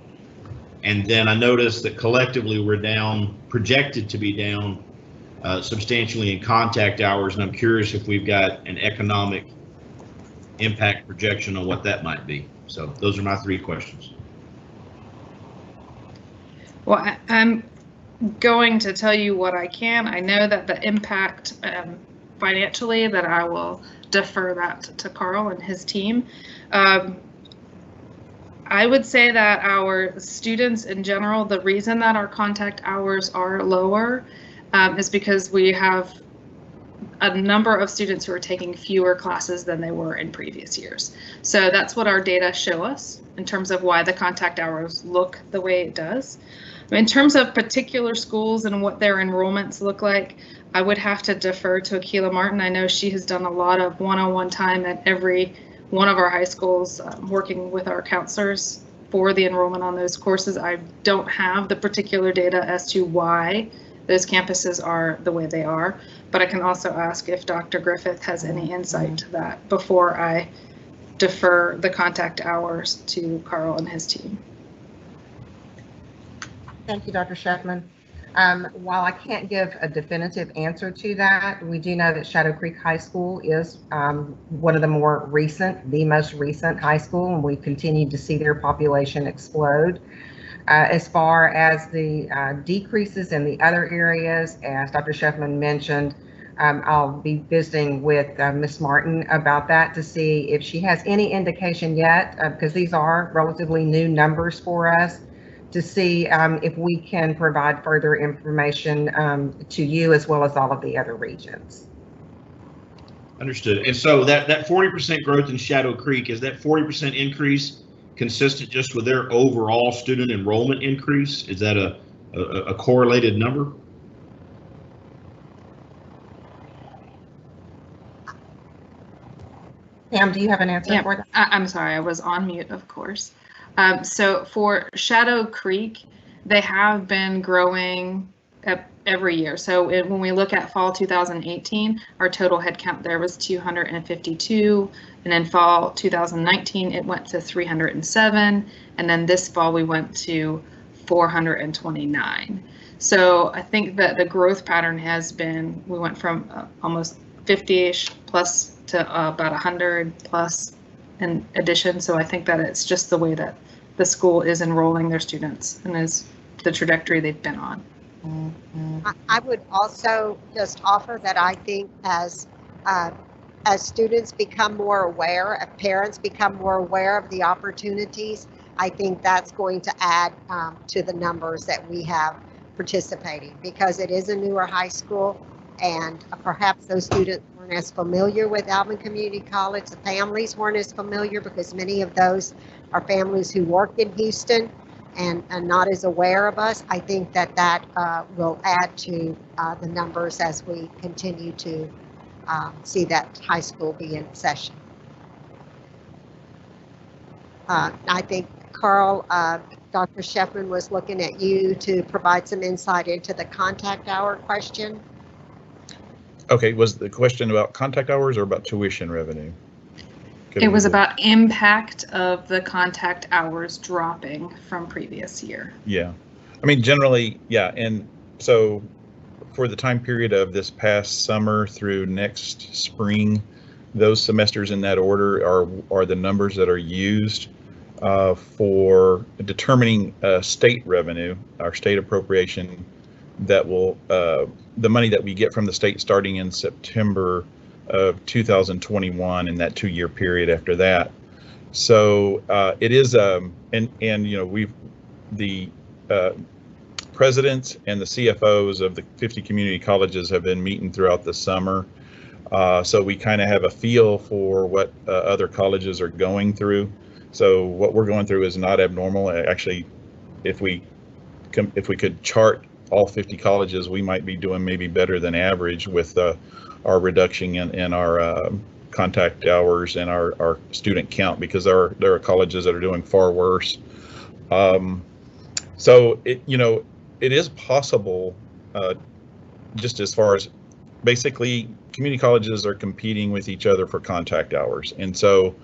And then I noticed that collectively we're down, projected to be down substantially in contact hours, and I'm curious if we've got an economic impact projection on what that might be. So those are my 3 questions. Well, I'm going to tell you what I can. I know that the impact financially, that I will defer that to Carl and his team. I would say that our students in general, the reason that our contact hours are lower is because we have a number of students who are taking fewer classes than they were in previous years. So that's what our data show us in terms of why the contact hours look the way it does. In terms of particular schools and what their enrollments look like, I would have to defer to Akila Martin. I know she has done a lot of one-on-one time at every one of our high schools, working with our counselors for the enrollment on those courses. I don't have the particular data as to why those campuses are the way they are, but I can also ask if Dr. Griffith has any insight to that before I defer the contact hours to Carl and his team. Thank you, Dr. Sheffman. While I can't give a definitive answer to that, we do know that Shadow Creek High School is one of the most recent high school, and we continue to see their population explode. As far as the decreases in the other areas, as Dr. Sheffman mentioned, I'll be visiting with Ms. Martin about that to see if she has any indication yet, because these are relatively new numbers for us, to see if we can provide further information to you as well as all of the other regions. Understood. And so that 40% growth in Shadow Creek, is that 40% increase consistent just with their overall student enrollment increase? Is that a correlated number? Pam, do you have an answer for that? I'm sorry, I was on mute, of course. So for Shadow Creek, they have been growing every year. So when we look at fall 2018, our total headcount there was 252, and in fall 2019 it went to 307, and then this fall we went to 429. So I think that the growth pattern has been, we went from almost 50-ish plus to about 100 plus in addition. So I think that it's just the way that the school is enrolling their students and is the trajectory they've been on. I would also just offer that I think as students become more aware, as parents become more aware of the opportunities, I think that's going to add to the numbers that we have participating, because it is a newer high school, and perhaps those students weren't as familiar with Alvin Community College. The families weren't as familiar because many of those are families who work in Houston and not as aware of us. I think that will add to the numbers as we continue to see that high school be in session. I think, Carl, Dr. Sheffman was looking at you to provide some insight into the contact hour question. Okay, was the question about contact hours or about tuition revenue? It was about impact of the contact hours dropping from previous year. Yeah, I mean, generally, yeah. And so for the time period of this past summer through next spring, those semesters in that order are the numbers that are used for determining state revenue, our state appropriation that will, the money that we get from the state starting in September of 2021 in that 2-year period after that. So it is, and you know, the presidents and the CFOs of the 50 community colleges have been meeting throughout the summer. So we kind of have a feel for what other colleges are going through. So what we're going through is not abnormal. Actually, if we could chart all 50 colleges, we might be doing maybe better than average with our reduction in our contact hours and our student count, because there are colleges that are doing far worse. So it is possible, just as far as basically community colleges are competing with each other for contact hours, and so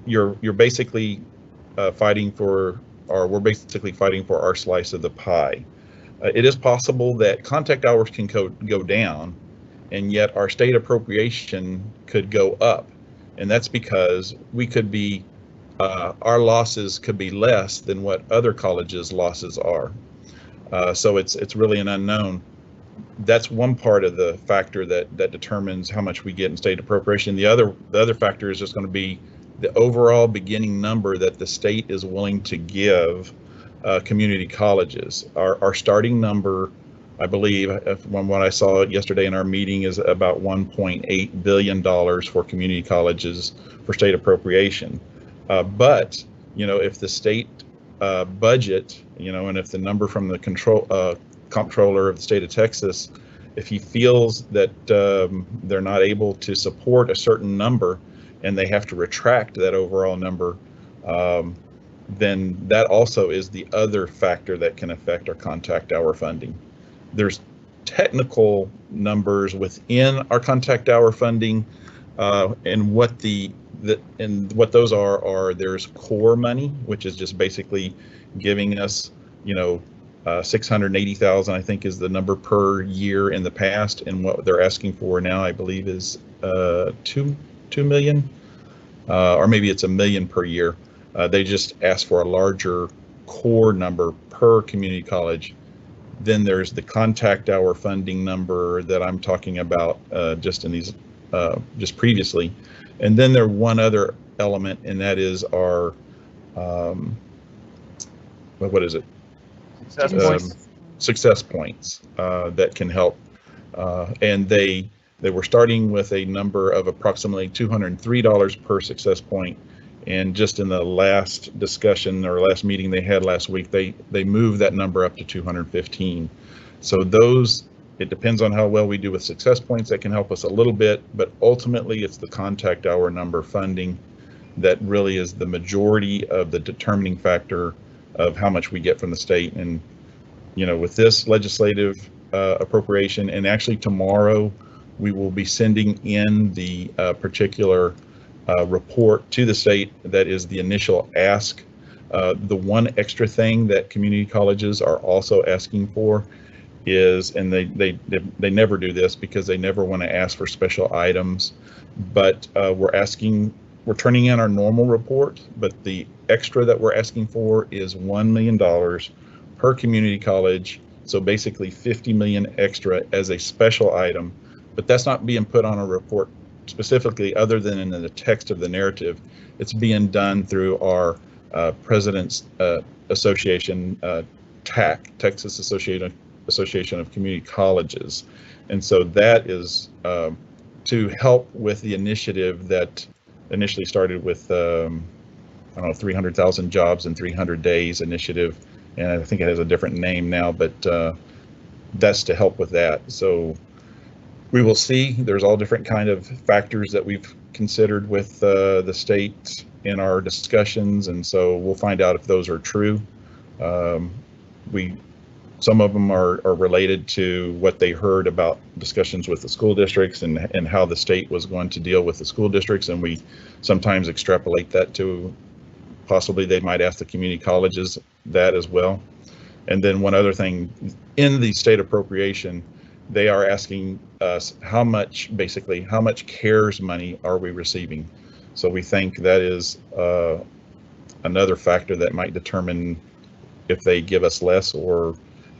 you're basically fighting for, or we're basically fighting for our slice of the pie. It is possible that contact hours can go down, and yet our state appropriation could go up, and that's because we could be, our losses could be less than what other colleges' losses are. So it's really an unknown. That's one part of the factor that determines how much we get in state appropriation. The other factor is just going to be the overall beginning number that the state is willing to give community colleges. Our starting number, I believe, from what I saw yesterday in our meeting, is about $1.8 billion for community colleges for state appropriation. But if the state budget, and if the number from the comptroller of the state of Texas, if he feels that they're not able to support a certain number and they have to retract that overall number, then that also is the other factor that can affect our contact hour funding. There's technical numbers within our contact hour funding, and what what those are there's core money, which is just basically giving us, $680,000, I think, is the number per year in the past, and what they're asking for now, I believe, is $2 million, or maybe it's $1 million per year. They just ask for a larger core number per community college. Then there's the contact hour funding number that I'm talking about just in these just previously, and then there's one other element, and that is our what is it? Success Students. points. Success points that can help. And they were starting with a number of approximately $203 per success point. And just in the last discussion or last meeting they had last week, they moved that number up to 215. So those, it depends on how well we do with success points, that can help us a little bit, but ultimately it's the contact hour number funding that really is the majority of the determining factor of how much we get from the state. And you know, with this legislative appropriation, and actually tomorrow we will be sending in the particular report to the state that is the initial ask. The one extra thing that community colleges are also asking for is, and they never do this because they never want to ask for special items, but we're turning in our normal report, but the extra that we're asking for is $1 million per community college. So basically 50 million extra as a special item, but that's not being put on a report specifically other than in the text of the narrative. It's being done through our President's Association, TAC, Texas Association of Community Colleges. And so that is to help with the initiative that initially started with, I don't know, 300,000 jobs in 300 days initiative. And I think it has a different name now, but that's to help with that. So we will see. There's all different kind of factors that we've considered with the state in our discussions, and so we'll find out if those are true. Some of them are related to what they heard about discussions with the school districts and how the state was going to deal with the school districts, and we sometimes extrapolate that to possibly they might ask the community colleges that as well. And then one other thing, in the state appropriation, they are asking us how much CARES money are we receiving. So we think that is another factor that might determine if they give us less or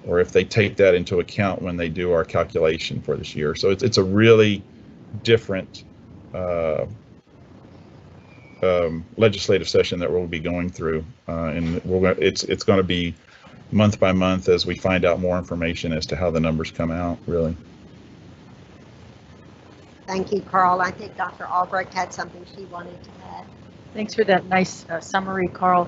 if they take that into account when they do our calculation for this year. So it's a really different legislative session that we'll be going through, and it's going to be month by month as we find out more information as to how the numbers come out, really. Thank you, Carl. I think Dr. Albrecht had something she wanted to add. Thanks for that nice summary, Carl.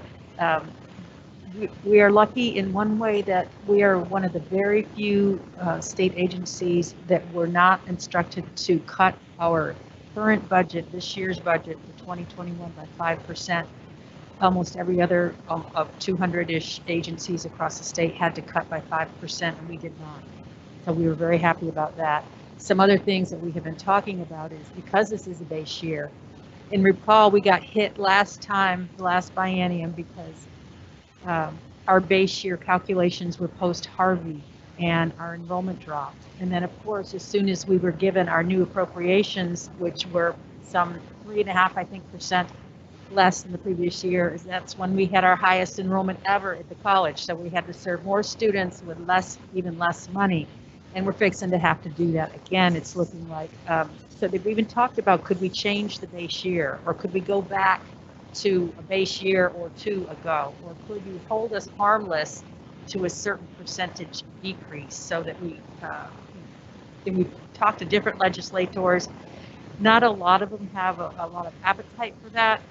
We are lucky in one way that we are one of the very few state agencies that were not instructed to cut our current budget, this year's budget for 2021 by 5%. Almost every other of 200-ish agencies across the state had to cut by 5%, and we did not. So we were very happy about that. Some other things that we have been talking about is because this is a base year, and recall we got hit last time, the last biennium, because our base year calculations were post-Harvey and our enrollment dropped. And then, of course, as soon as we were given our new appropriations, which were some 3.5%, I think, less than the previous year, that's when we had our highest enrollment ever at the college. So we had to serve more students with even less money. And we're fixing to have to do that again. It's looking like, so they've even talked about, could we change the base year, or could we go back to a base year or two ago, or could you hold us harmless to a certain percentage decrease, so that we talked to different legislators. Not a lot of them have a lot of appetite for that.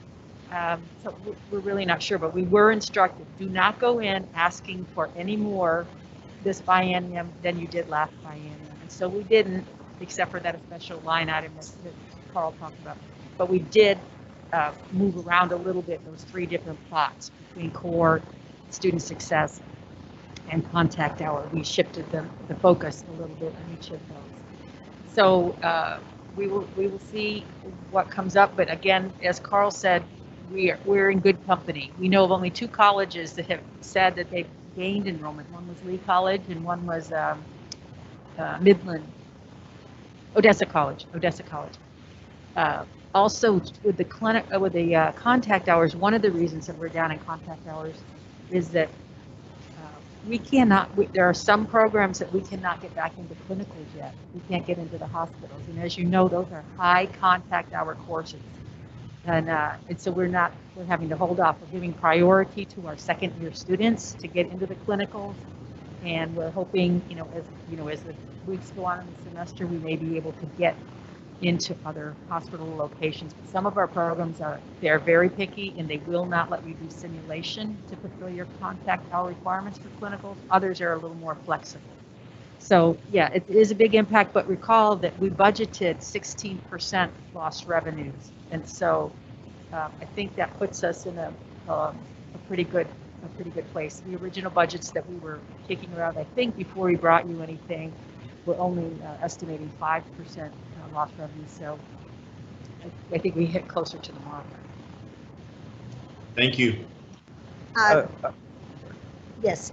So we're really not sure, but we were instructed, do not go in asking for any more this biennium than you did last biennium. And so we didn't, except for that special line item that Carl talked about. But we did move around a little bit, those three different plots between core, student success, and contact hour. We shifted the focus a little bit on each of those. So we will see what comes up. But again, as Carl said, we're in good company. We know of only two colleges that have said that they've gained enrollment. One was Lee College and one was Odessa College. Also, with the contact hours, one of the reasons that we're down in contact hours is that there are some programs that we cannot get back into clinicals yet. We can't get into the hospitals. And as you know, those are high contact hour courses. And so we're having to hold off. We're giving priority to our second year students to get into the clinicals. And we're hoping, as the weeks go on in the semester, we may be able to get into other hospital locations. But some of our programs they're very picky, and they will not let you do simulation to fulfill your contact hour requirements for clinicals. Others are a little more flexible. So yeah, it is a big impact, but recall that we budgeted 16% lost revenues. And so I think that puts us in a pretty good place. The original budgets that we were kicking around, I think before we brought you anything, we're only estimating 5% lost revenue. So I think we hit closer to the mark. Thank you. Yes.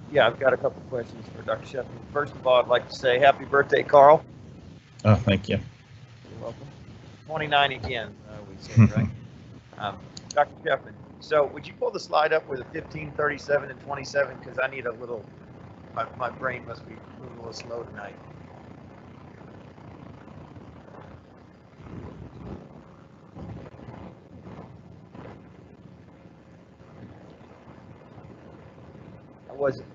Yeah, I've got a couple questions for Dr. Sheffield. First of all, I'd like to say happy birthday, Carl. Oh, thank you. You're welcome. 29 again, we said, right? Dr. Sheffield, so would you pull the slide up with a 15, 37, and 27? Because I need a little, my brain must be moving a little slow tonight.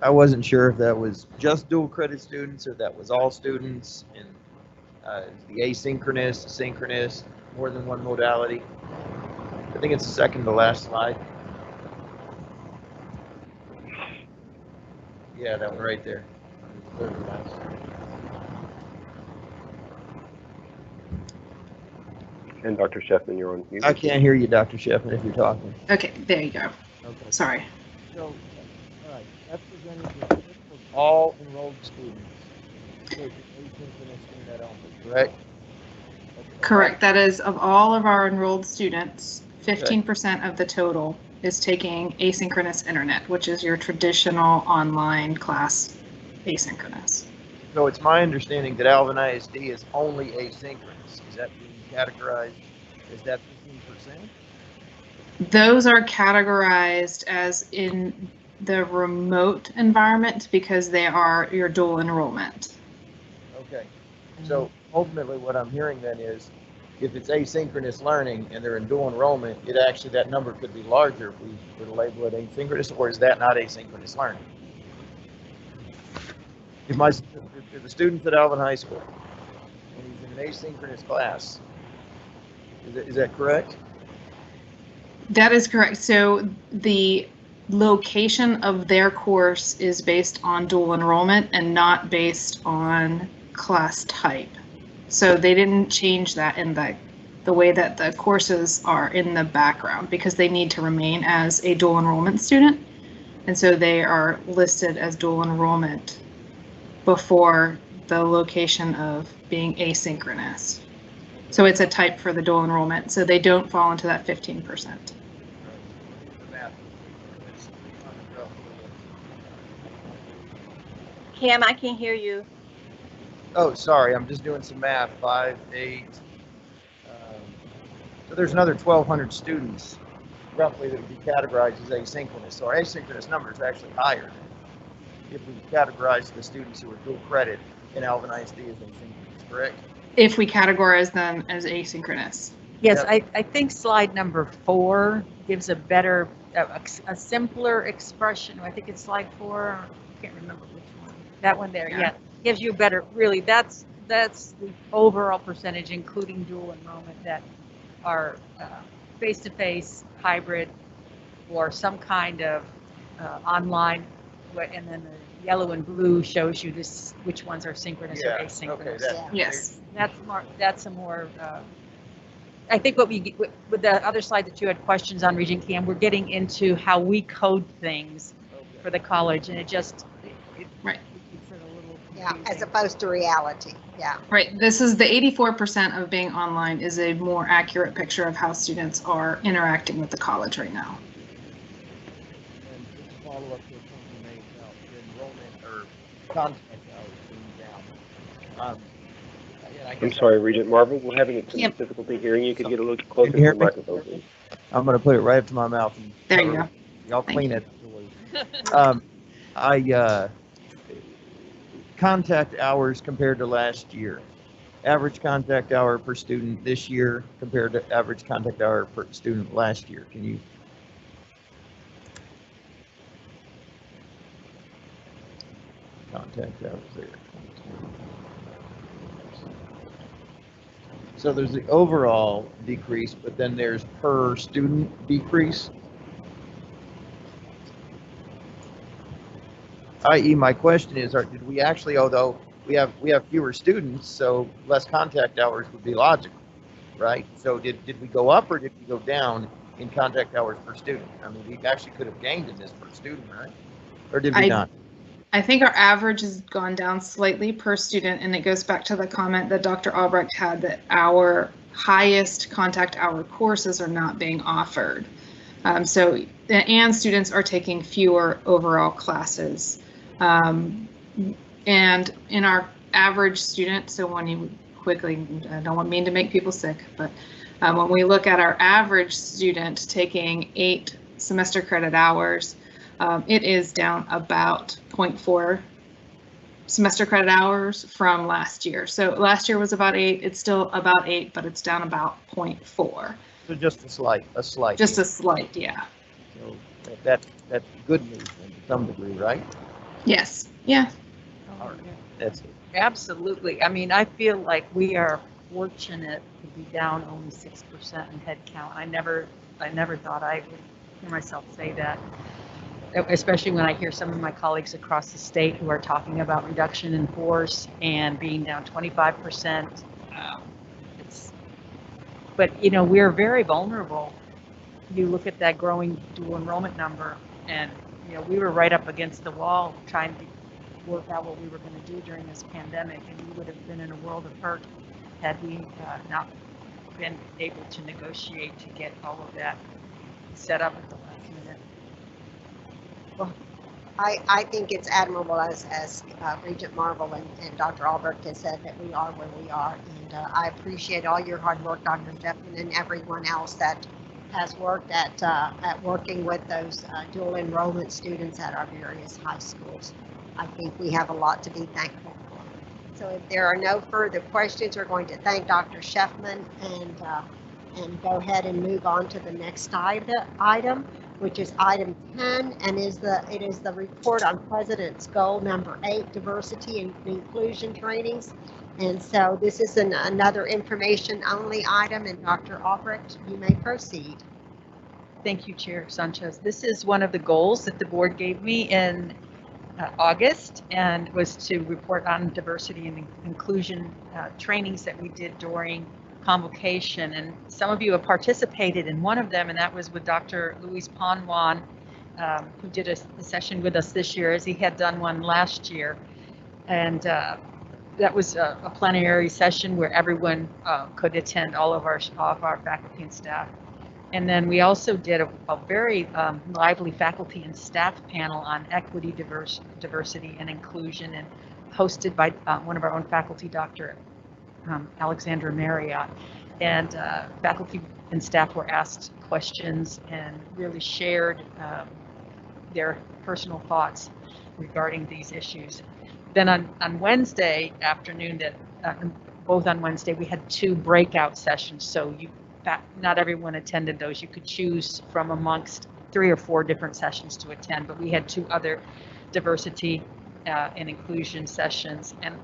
I wasn't sure if that was just dual credit students or that was all students, and the asynchronous, synchronous, more than one modality. I think it's the second to last slide. Yeah, that one right there. Third to last. And Dr. Sheffman, you're on mute. I can't hear you, Dr. Sheffman, if you're talking. Okay, there you go. Okay. Sorry. So, all right, that's presented with all enrolled students. Asynchronous internet only, correct? Okay. Correct. That is, of all of our enrolled students, 15% of the total is taking asynchronous internet, which is your traditional online class asynchronous. So it's my understanding that Alvin ISD is only asynchronous. Is that being categorized? Is that 15%? Those are categorized as in the remote environment because they are your dual enrollment. Okay. So ultimately what I'm hearing then is if it's asynchronous learning and they're in dual enrollment, that number could be larger if we were to label it asynchronous, or is that not asynchronous learning? If the student's at Alvin High School and he's in an asynchronous class, is that correct? That is correct. So the location of their course is based on dual enrollment and not based on class type. So they didn't change that in the way that the courses are in the background because they need to remain as a dual enrollment student. And so they are listed as dual enrollment before the location of being asynchronous. So it's a type for the dual enrollment. So they don't fall into that 15%. Cam, I can't hear you. Oh, sorry, I'm just doing some math. 5, 8. So there's another 1,200 students roughly that would be categorized as asynchronous. So our asynchronous number is actually higher if we categorize the students who are dual credit in Alvin ISD as asynchronous, correct? If we categorize them as asynchronous. Yes, Yep. I think slide number 4 gives a better, a simpler expression. I think it's slide 4. I can't remember which one. That one there, yeah. Gives you a better, really, that's the overall percentage, including dual enrollment, that are face-to-face, hybrid, or some kind of online. And then the yellow and blue shows you which ones are synchronous or asynchronous. Okay, Yes. That's a more, I think what with the other slide that you had questions on, Regent Cam, we're getting into how we code things for the college, and Right. It's a little Yeah, as opposed to reality. Yeah. Right. This is the 84% of being online is a more accurate picture of how students are interacting with the college right now. And just to follow up to a point you made about the enrollment or contact hours being down. And I I'm guess sorry, Regent Marvel, we're having some Yep. difficulty hearing you. Could you get a little closer to hear the me? microphone, please? I'm going to put it right up to my mouth. And There you go. Y'all Thank clean you. it. Contact hours compared to last year. average contact hour per student this year compared to average contact hour per student last year? Can you? Contact hours there. So there's the overall decrease, but then there's per student decrease. I.e., my question is, did we actually, although we have fewer students, so less contact hours would be logical, right? So did we go up or did we go down in contact hours per student? I mean, we actually could have gained in this per student, right? Or did we not? I think our average has gone down slightly per student, and it goes back to the comment that Dr. Albrecht had that our highest contact hour courses are not being offered. And students are taking fewer overall classes. And in our average student, so when you quickly, I don't mean to make people sick, but when we look at our average student taking 8 semester credit hours, it is down about 0.4 semester credit hours from last year. So last year was about 8, it's still about 8, but it's down about 0.4. So just a slight. Just a slight, yeah. So that's good news to some degree, right? Yes, yeah. All right, that's it. Absolutely. I mean, I feel like we are fortunate to be down only 6% in head count. I never thought I would hear myself say that, especially when I hear some of my colleagues across the state who are talking about reduction in force and being down 25%. But you know, we're very vulnerable. You look at that growing dual enrollment number, and you know, we were right up against the wall trying to work out what we were going to do during this pandemic, and we would have been in a world of hurt had we not been able to negotiate to get all of that set up at the last minute. Well, I think it's admirable, as Regent Marvel and Dr. Albrecht has said, that we are where we are, and I appreciate all your hard work, Dr. Sheffman, and everyone else that has worked at working with those dual enrollment students at our various high schools. I think we have a lot to be thankful for. So if there are no further questions, we're going to thank Dr. Sheffman and go ahead and move on to the next item, which is item 10, and it is the report on President's Goal number 8, diversity and inclusion trainings. And so this is another information only item, and Dr. Albrecht, you may proceed. Thank you, Chair Sanchez. This is one of the goals that the board gave me in August, and was to report on diversity and inclusion trainings that we did during convocation. And some of you have participated in one of them, and that was with Dr. Luis Panwan, who did a session with us this year, as he had done one last year. And that was a plenary session where everyone could attend, all of our faculty and staff. And then we also did a very lively faculty and staff panel on equity, diversity, and inclusion, and hosted by one of our own faculty, Dr. Alexandra Marriott. And faculty and staff were asked questions and really shared their personal thoughts regarding these issues. Then on Wednesday afternoon, both on Wednesday, we had 2 breakout sessions. So not everyone attended those. You could choose from amongst 3 or 4 different sessions to attend, but we had 2 other diversity and inclusion sessions. And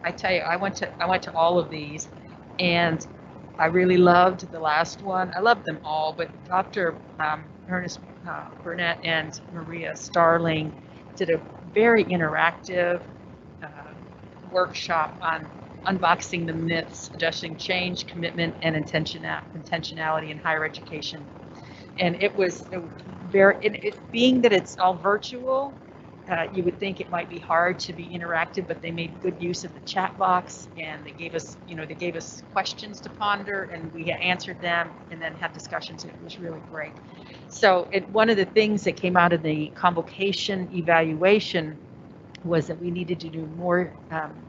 I tell you, I went to all of these, and I really loved the last one. I loved them all, but Dr. Ernest Burnett and Maria Starling did a very interactive workshop on unboxing the myths, addressing change, commitment, and intentionality in higher education. And it was being that it's all virtual, you would think it might be hard to be interactive, but they made good use of the chat box, and they gave us questions to ponder, and we answered them and then had discussions. It was really great. So one of the things that came out of the convocation evaluation was that we needed to do more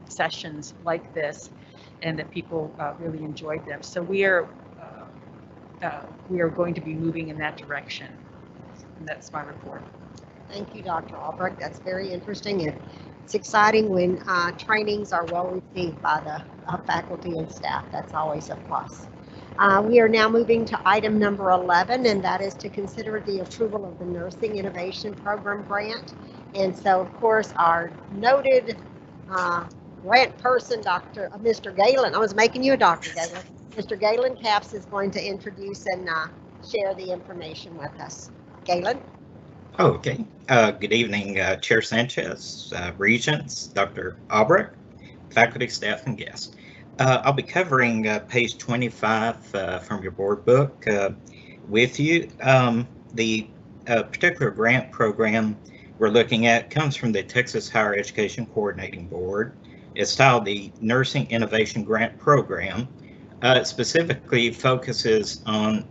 sessions like this, and that people really enjoyed them. So we are going to be moving in that direction. And that's my report. Thank you, Dr. Albrecht. That's very interesting. It's exciting when trainings are well received by the faculty and staff. That's always a plus. We are now moving to item number 11, and that is to consider the approval of the Nursing Innovation Program grant. And so, of course, our noted grant person, Mr. Galen, I was making you a Dr. Galen. Mr. Galen Capps is going to introduce and share the information with us. Galen? Okay. Good evening, Chair Sanchez, Regents, Dr. Albrecht, faculty, staff, and guests. I'll be covering page 25 from your board book with you. The particular grant program we're looking at comes from the Texas Higher Education Coordinating Board. It's styled the Nursing Innovation Grant Program. It specifically focuses on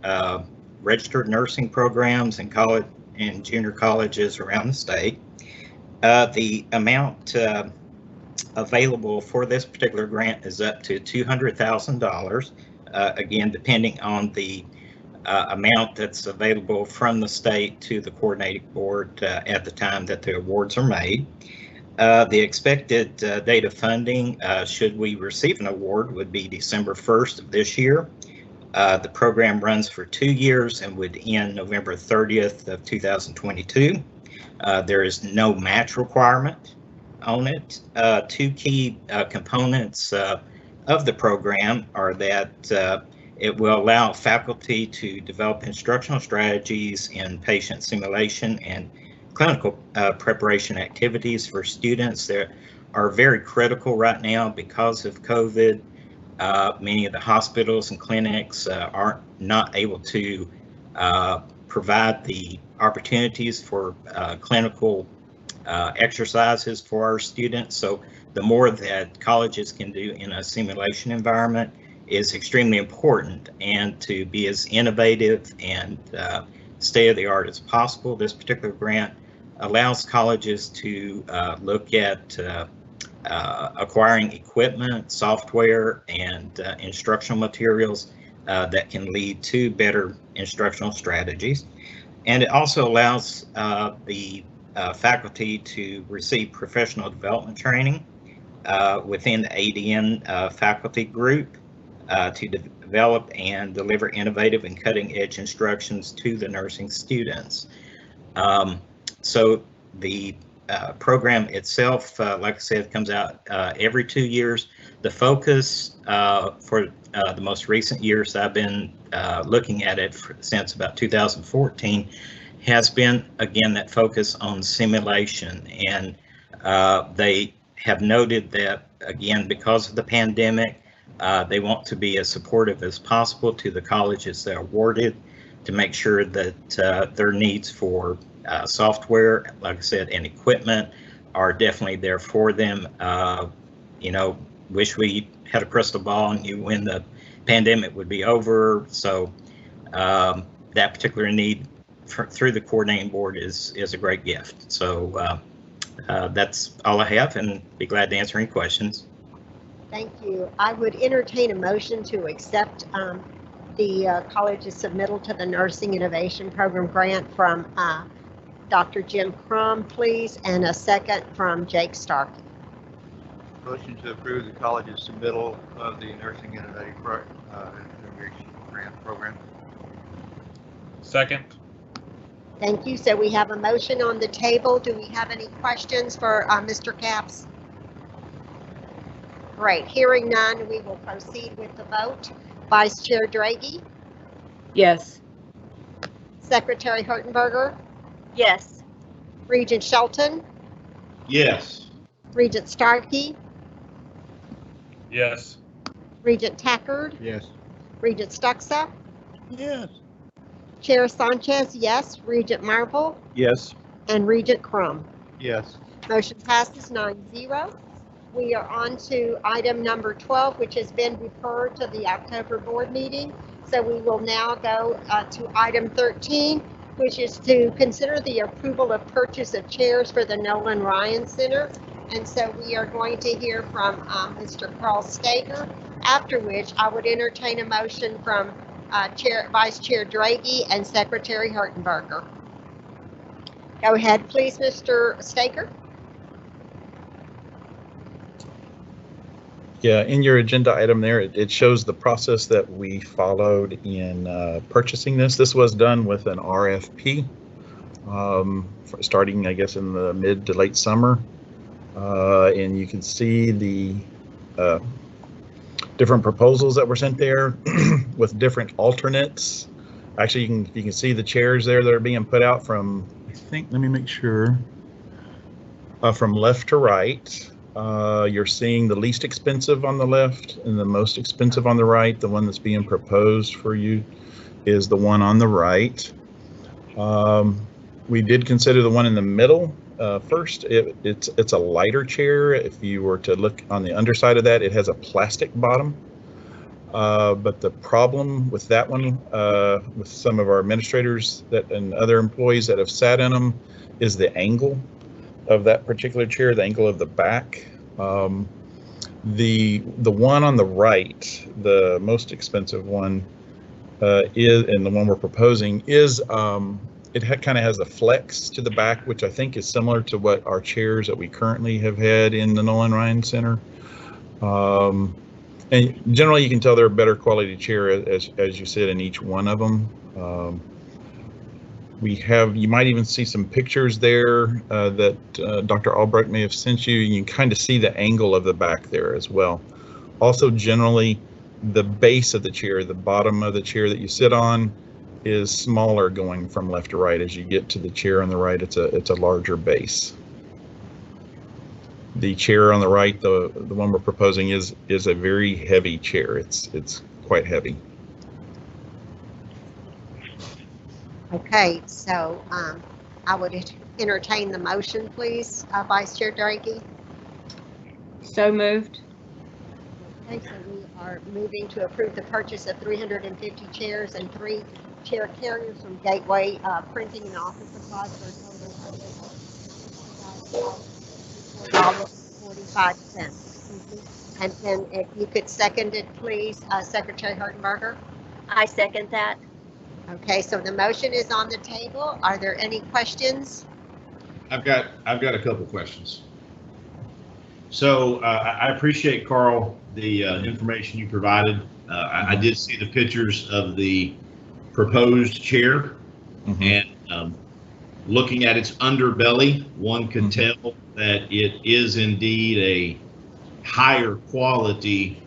registered nursing programs in college and junior colleges around the state. The amount available for this particular grant is up to $200,000, again, depending on the amount that's available from the state to the coordinating board at the time that the awards are made. The expected date of funding, should we receive an award, would be December 1st of this year. The program runs for 2 years and would end November 30th of 2022. There is no match requirement on it. Two key components of the program are that it will allow faculty to develop instructional strategies in patient simulation and clinical preparation activities for students that are very critical right now because of COVID. Many of the hospitals and clinics are not able to provide the opportunities for clinical exercises for our students. So the more that colleges can do in a simulation environment is extremely important, and to be as innovative and state-of-the-art as possible. This particular grant allows colleges to look at acquiring equipment, software, and instructional materials that can lead to better instructional strategies. And it also allows the faculty to receive professional development training within the ADN faculty group to develop and deliver innovative and cutting-edge instructions to the nursing students. So the program itself, like I said, comes out every 2 years. The focus for the most recent years I've been looking at it since about 2014 has been, again, that focus on simulation. And they have noted that, again, because of the pandemic, they want to be as supportive as possible to the colleges that are awarded to make sure that their needs for software, like I said, and equipment are definitely there for them. You know, wish we had a crystal ball and knew when the pandemic would be over. So that particular need through the coordinating board is a great gift. So that's all I have, and be glad to answer any questions. Thank you. I would entertain a motion to accept the college's submittal to the Nursing Innovation Program grant from Dr. Jim Crum, please, and a second from Jake Stark. Motion to approve the college's submittal of the Nursing Innovation Grant Program. Second. Thank you. So we have a motion on the table. Do we have any questions for Mr. Capps? Great. Hearing none, we will proceed with the vote. Vice Chair Draghi? Yes. Secretary Hertenberger? Yes. Regent Shelton? Yes. Regent Starkey? Yes. Regent Tackard? Yes. Regent Stuxa? Yes. Chair Sanchez, yes. Regent Marble? Yes. And Regent Crum? Yes. Motion passes 9-0. We are on to item number 12, which has been referred to the October board meeting. So we will now go to item 13, which is to consider the approval of purchase of chairs for the Nolan Ryan Center. And so we are going to hear from Mr. Carl Stager, after which I would entertain a motion from Vice Chair Draghi and Secretary Hertenberger. Go ahead, please, Mr. Stager. Yeah, in your agenda item there, it shows the process that we followed in purchasing this. This was done with an RFP, starting, I guess, in the mid to late summer. And you can see the different proposals that were sent there with different alternates. Actually, you can see the chairs there that are being put out from, I think, let me make sure, from left to right. You're seeing the least expensive on the left and the most expensive on the right. The one that's being proposed for you is the one on the right. We did consider the one in the middle first. It's a lighter chair. If you were to look on the underside of that, it has a plastic bottom. But the problem with that one, with some of our administrators and other employees that have sat in them, is the angle of that particular chair, the angle of the back. The one on the right, the most expensive one, and the one we're proposing is, it kind of has a flex to the back, which I think is similar to what our chairs that we currently have had in the Nolan Ryan Center. And generally, you can tell they're a better quality chair as you sit in each one of them. You might even see some pictures there that Dr. Albrecht may have sent you. You can kind of see the angle of the back there as well. Also, generally, the base of the chair, the bottom of the chair that you sit on, is smaller going from left to right. As you get to the chair on the right, it's a larger base. The chair on the right, the one we're proposing, is a very heavy chair. It's quite heavy. Okay, so I would entertain the motion, please, Vice Chair Draghi. So moved. Okay, so we are moving to approve the purchase of 350 chairs and 3 chair carriers from Gateway Printing and Office Supplies for a total of $44.45. And then if you could second it, please, Secretary Hardenberger. I second that. Okay, so the motion is on the table. Are there any questions? I've got a couple questions. So I appreciate, Carl, the information you provided. I did see the pictures of the proposed chair, and looking at its underbelly, one could tell that it is indeed a higher quality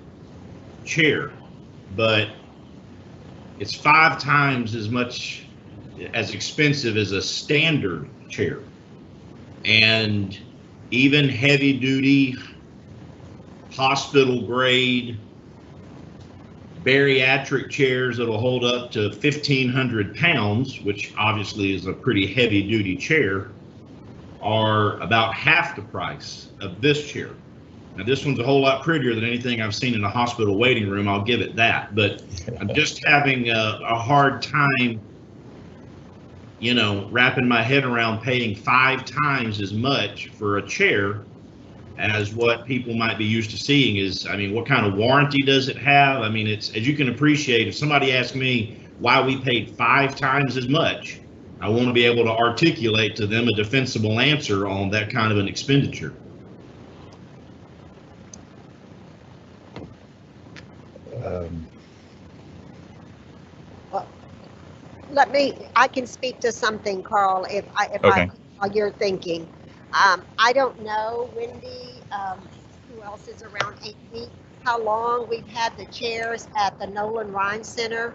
chair, but it's 5 times as expensive as a standard chair. And even heavy duty, hospital grade, bariatric chairs that'll hold up to 1,500 pounds, which obviously is a pretty heavy duty chair, are about half the price of this chair. Now, this one's a whole lot prettier than anything I've seen in a hospital waiting room, I'll give it that. But I'm just having a hard time, wrapping my head around paying 5 times as much for a chair as what people might be used to seeing. What kind of warranty does it have? It's, as you can appreciate, if somebody asks me why we paid 5 times as much, I want to be able to articulate to them a defensible answer on that kind of an expenditure. I can speak to something, Carl, if Okay. while you're thinking. I don't know, Wendy, who else is around Amy, how long we've had the chairs at the Nolan Ryan Center,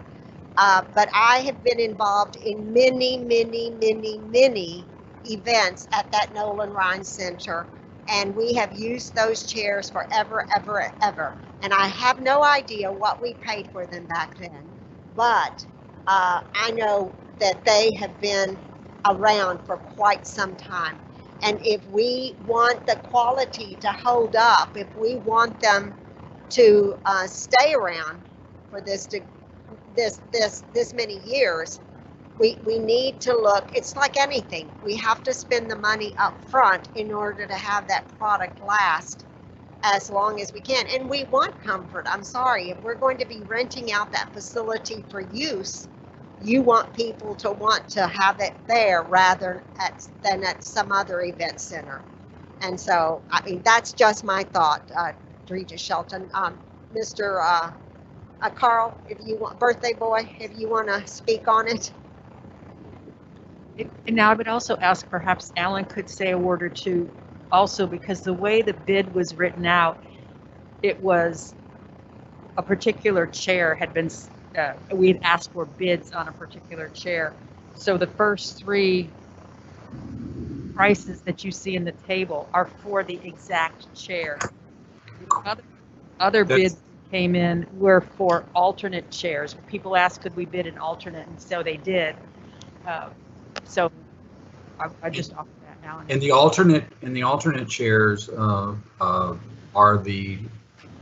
but I have been involved in many, many, many, many events at that Nolan Ryan Center, and we have used those chairs forever, ever, ever. And I have no idea what we paid for them back then, but I know that they have been around for quite some time. And if we want the quality to hold up, if we want them to stay around for this many years, we need to look. It's like anything. We have to spend the money up front in order to have that product last as long as we can. And we want comfort. I'm sorry, if we're going to be renting out that facility for use, you want people to want to have it there rather than at some other event center. And so, that's just my thought. Regis Shelton. Mr. Carl, if you want, birthday boy, if you want to speak on it. And now I would also ask perhaps Alan could say a word or two also, because the way the bid was written out, it was a particular chair had been, we had asked for bids on a particular chair. So the first three prices that you see in the table are for the exact chair. Other bids came in were for alternate chairs. People asked, could we bid an alternate? And so they did. So I just offered that, Alan. And the alternate chairs are the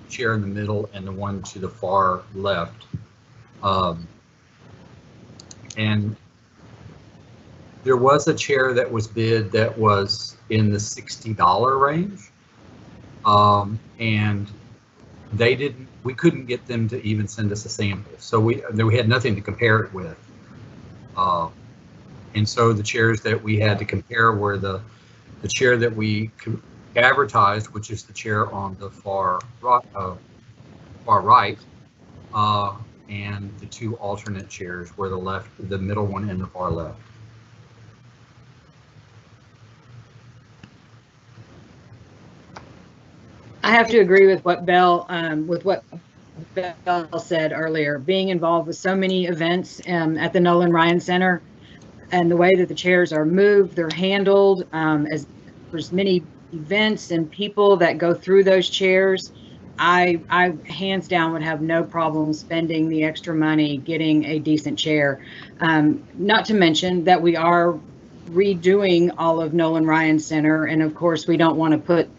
chair in the middle and the one to the far left. And there was a chair that was bid that was in the $60 range. And we couldn't get them to even send us a sample. So we had nothing to compare it with. And so the chairs that we had to compare were the chair that we advertised, which is the chair on the far right, and the two alternate chairs were the middle one and the far left. I have to agree with what Belle said earlier. Being involved with so many events at the Nolan Ryan Center, and the way that the chairs are moved, they're handled, as there's many events and people that go through those chairs, I hands down would have no problem spending the extra money getting a decent chair. Not to mention that we are redoing all of Nolan Ryan Center, and of course we don't want to put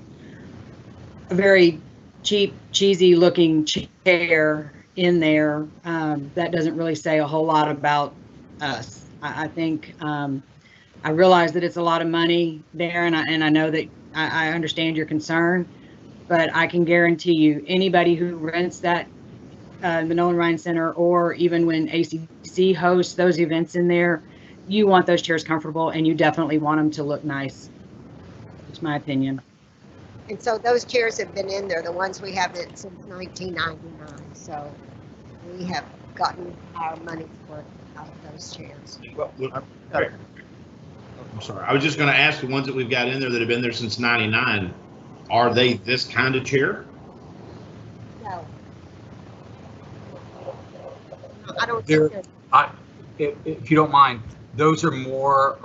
a very cheap, cheesy looking chair in there. That doesn't really say a whole lot about us. I think I realize that it's a lot of money there, and I know that I understand your concern, but I can guarantee you anybody who rents that the Nolan Ryan Center, or even when ACC hosts those events in there, you want those chairs comfortable, and you definitely want them to look nice. It's my opinion. And so those chairs have been in there, the ones we have since 1999. So we have gotten our money's worth out of those chairs. I'm sorry. I was just going to ask, the ones that we've got in there that have been there since '99, are they this kind of chair? No. I don't think if you don't mind, those are more,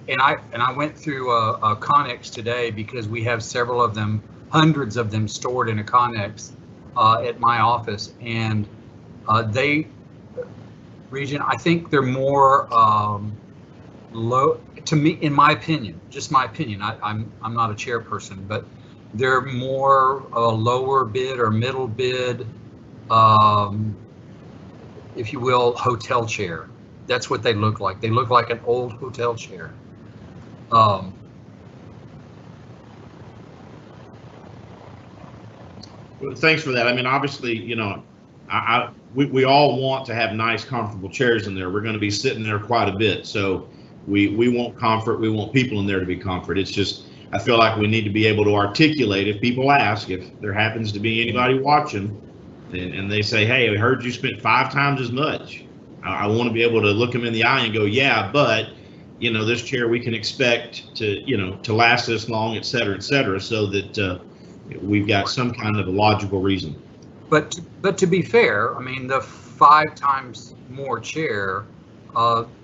and I went through a Connex today because we have several of them, hundreds of them stored in a Connex at my office, and Regent, I think they're more low, to me, in my opinion, just my opinion. I'm not a chairperson, but they're more lower bid or middle bid, if you will, hotel chair. That's what they look like. They look like an old hotel chair. Well, thanks for that. I mean, obviously, you know, we all want to have nice, comfortable chairs in there. We're going to be sitting there quite a bit, so we want comfort. We want people in there to be comfort. It's just, I feel like we need to be able to articulate, if people ask, if there happens to be anybody watching, and they say, hey, I heard you spent 5 times as much. I want to be able to look them in the eye and go, yeah, but, you know, this chair we can expect to, you know, to last this long, et cetera, so that we've got some kind of a logical reason. But to be fair, I mean, the 5 times more chair,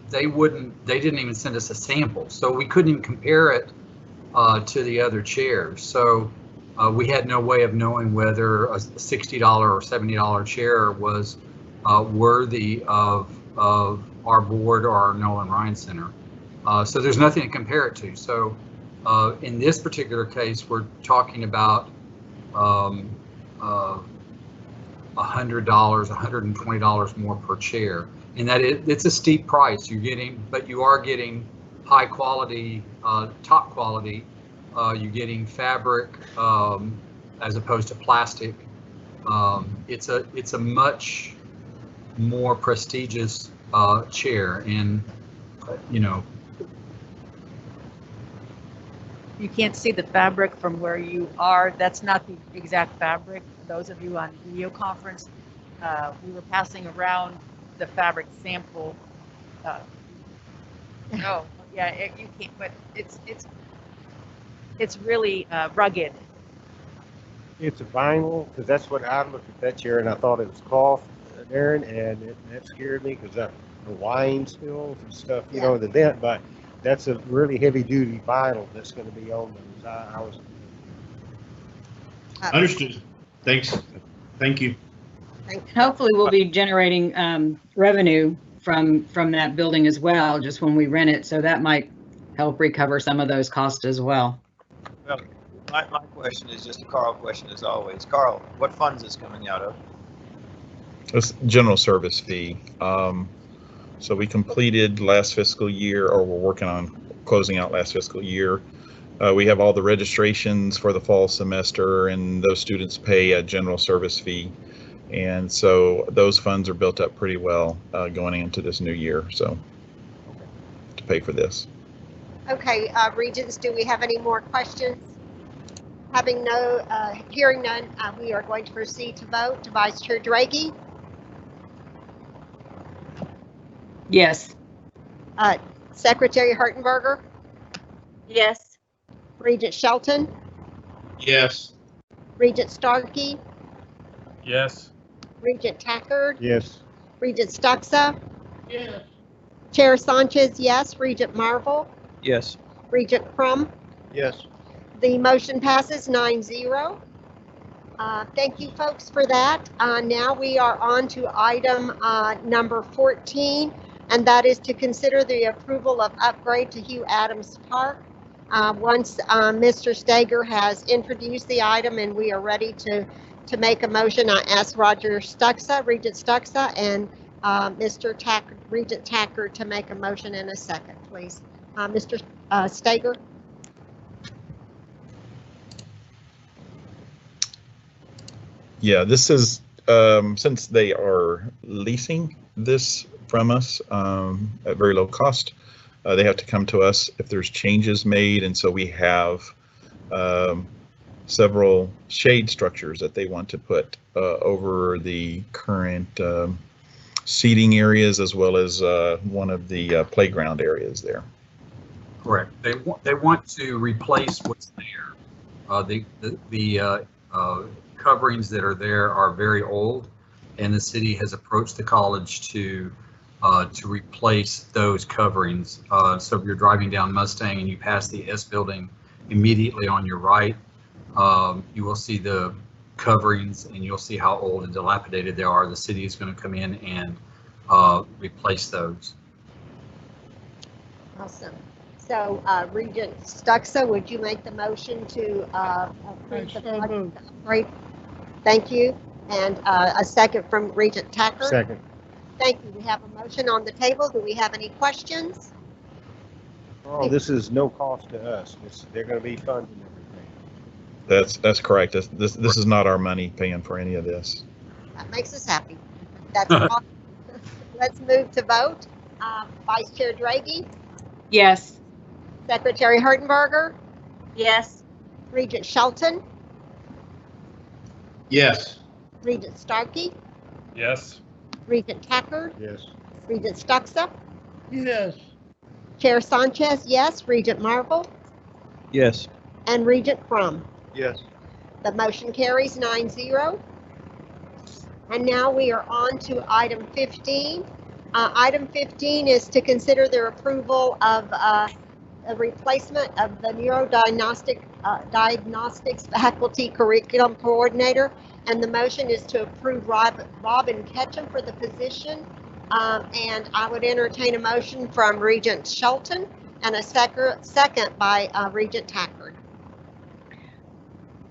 they didn't even send us a sample, so we couldn't even compare it to the other chairs. So we had no way of knowing whether a $60 or $70 chair was worthy of our board or our Nolan Ryan Center. So there's nothing to compare it to. So in this particular case, we're talking about $100, $120 more per chair, and it's a steep price you're getting, but you are getting high quality, top quality. You're getting fabric as opposed to plastic. It's a much more prestigious chair, and you know, you can't see the fabric from where you are. That's not the exact fabric. For those of you on video conference, we were passing around the fabric sample. No, yeah, you can't, but it's really rugged. It's a vinyl, because that's what I looked at that chair and I thought it was cloth, Darren, and that scared me because the wine spills and stuff, you know, the dent, but that's a really heavy duty vinyl that's going to be on those. I was. Understood. Thanks. Thank you. Hopefully we'll be generating revenue from that building as well, just when we rent it. So that might help recover some of those costs as well. Well, my question is just a Carl question as always. Carl, what funds is coming out of? It's general service fee. So we completed last fiscal year, or we're working on closing out last fiscal year. We have all the registrations for the fall semester, and those students pay a general service fee. And so those funds are built up pretty well going into this new year, so to pay for this. Okay, Regents, do we have any more questions? Hearing none, we are going to proceed to vote. Vice Chair Draghi? Yes. Secretary Hartenberger? Yes. Regent Shelton? Yes. Regent Starkey? Yes. Regent Tackard? Yes. Regent Stuxa? Yes. Chair Sanchez, yes. Regent Marvel? Yes. Regent Crum? Yes. The motion passes 9-0. Thank you, folks, for that. Now we are on to item number 14, and that is to consider the approval of upgrade to Hugh Adams Park. Once Mr. Steger has introduced the item and we are ready to make a motion, I ask Roger Stuxa, Regent Stuxa, and Regent Tackard to make a motion in a second, please. Mr. Steger? Yeah, this is, since they are leasing this from us at very low cost, they have to come to us if there's changes made. And so we have several shade structures that they want to put over the current seating areas, as well as one of the playground areas there. Correct. They want to replace what's there. The coverings that are there are very old, and the city has approached the college to replace those coverings. So if you're driving down Mustang and you pass the S building immediately on your right, you will see the coverings and you'll see how old and dilapidated they are. The city is going to come in and replace those. Awesome. So Regent Stuxa, would you make the motion to approve the project upgrade? Thank you. And a second from Regent Tackard? Second. Thank you. We have a motion on the table. Do we have any questions? Oh, this is no cost to us. They're going to be funding everything. That's correct. This is not our money paying for any of this. That makes us happy. That's all. Let's move to vote. Vice Chair Draghi? Yes. Secretary Hartenberger? Yes. Regent Shelton? Yes. Regent Starkey? Yes. Regent Tackard? Yes. Regent Stuxa? Yes. Chair Sanchez, yes. Regent Marvel? Yes. And Regent Crum? Yes. The motion carries 9-0. And now we are on to item 15. Item 15 is to consider their approval of a replacement of the diagnostics faculty curriculum coordinator. And the motion is to approve Robin Ketchum for the position. And I would entertain a motion from Regent Shelton and a second by Regent Tackard.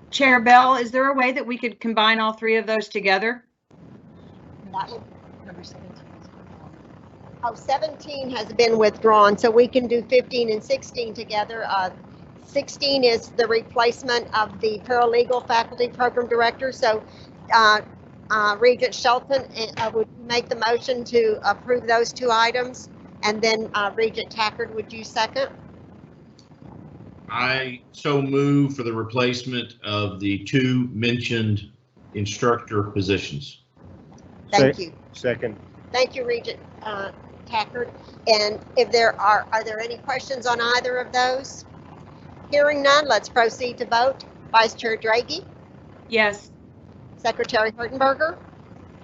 Chair Bell, is there a way that we could combine all three of those together? That would, number 17. 17 has been withdrawn, so we can do 15 and 16 together. 16 is the replacement of the paralegal faculty program director. So Regent Shelton would make the motion to approve those two items, and then Regent Tackard, would you second? I so move for the replacement of the two mentioned instructor positions. Thank you. Second. Thank you, Regent Tackard. And if are there any questions on either of those? Hearing none, let's proceed to vote. Vice Chair Draghi, Yes. Secretary Hertenberger,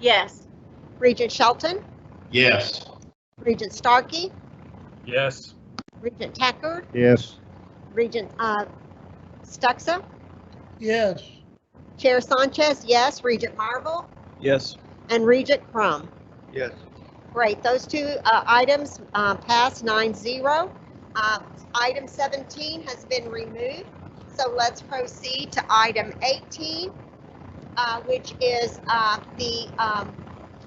Yes. Regent Shelton, Yes. Regent Starkey, Yes. Regent Tackard, Yes. Regent Stuxa, Yes. Chair Sanchez, yes, Regent Marble, Yes. and Regent Crum. Yes. Great, those two items passed 9-0. Item 17 has been removed, so let's proceed to item 18, which is the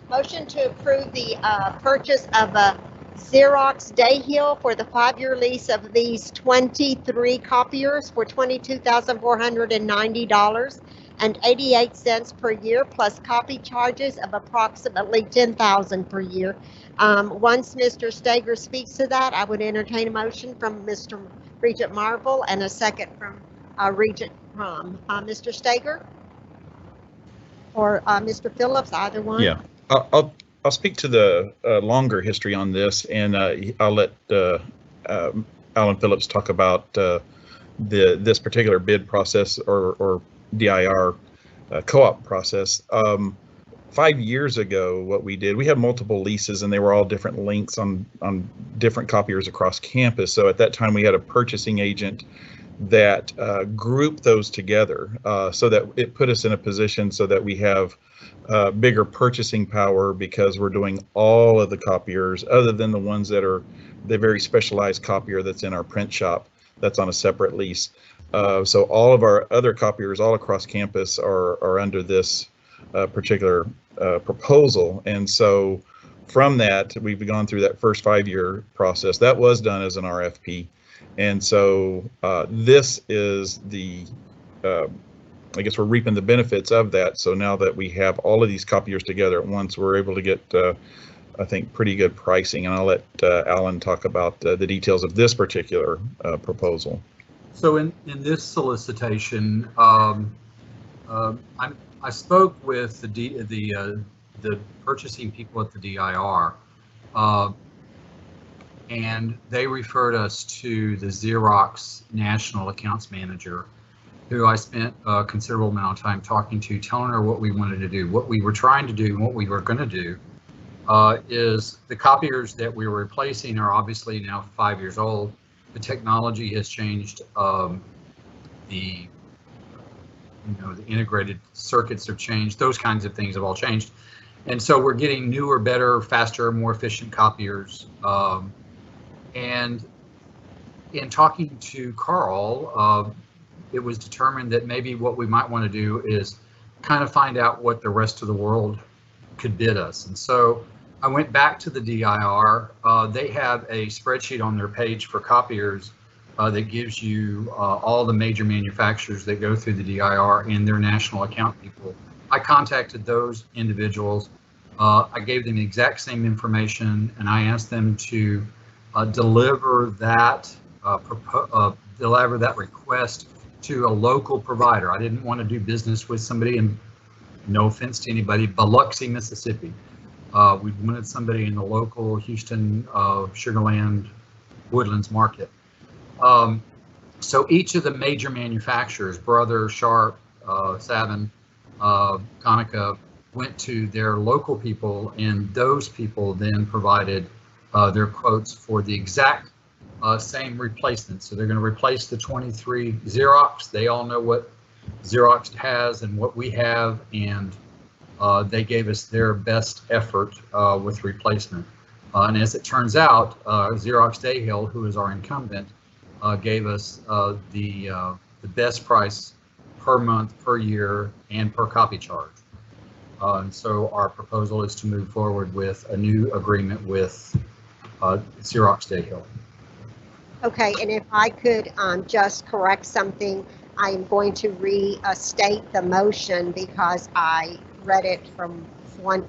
motion to approve the purchase of a Xerox Dayhill for the 5-year lease of these 23 copiers for $22,490.88 per year, plus copy charges of approximately $10,000 per year. Once Mr. Stager speaks to that, I would entertain a motion from Mr. Regent Marble and a second from Regent Crum. Mr. Stager or Mr. Phillips, either one. Yeah, I'll speak to the longer history on this, and I'll let Alan Phillips talk about this particular bid process or DIR co-op process. 5 years ago, what we did, we had multiple leases, and they were all different lengths on different copiers across campus. So at that time, we had a purchasing agent that grouped those together so that it put us in a position so that we have bigger purchasing power, because we're doing all of the copiers other than the ones that are the very specialized copier that's in our print shop that's on a separate lease. So all of our other copiers all across campus are under this particular proposal. And so from that, we've gone through that first 5-year process. That was done as an RFP. And so this is the, I guess we're reaping the benefits of that. So now that we have all of these copiers together at once, we're able to get, I think, pretty good pricing. And I'll let Alan talk about the details of this particular proposal. So in this solicitation, I spoke with the purchasing people at the DIR, and they referred us to the Xerox National Accounts Manager, who I spent a considerable amount of time talking to, telling her what we wanted to do, what we were trying to do, and what we were going to do. Is the copiers that we were replacing are obviously now 5 years old. The technology has changed. The integrated circuits have changed. Those kinds of things have all changed. And so we're getting newer, better, faster, more efficient copiers. And in talking to Carl, it was determined that maybe what we might want to do is kind of find out what the rest of the world could bid us. And so I went back to the DIR. They have a spreadsheet on their page for copiers that gives you all the major manufacturers that go through the DIR and their national account people. I contacted those individuals. I gave them the exact same information, and I asked them to deliver that request to a local provider. I didn't want to do business with somebody, and no offense to anybody, Biloxi, Mississippi. We wanted somebody in the local Houston, Sugarland, Woodlands market. So each of the major manufacturers, Brother, Sharp, Savin, Konica, went to their local people, and those people then provided their quotes for the exact same replacement. So they're going to replace the 23 Xerox. They all know what Xerox has and what we have, and they gave us their best effort with replacement. And as it turns out, Xerox Dayhill, who is our incumbent, gave us the best price per month, per year, and per copy charge. And so our proposal is to move forward with a new agreement with Xerox Dayhill. Okay, and if I could just correct something, I am going to restate the motion because I read it from one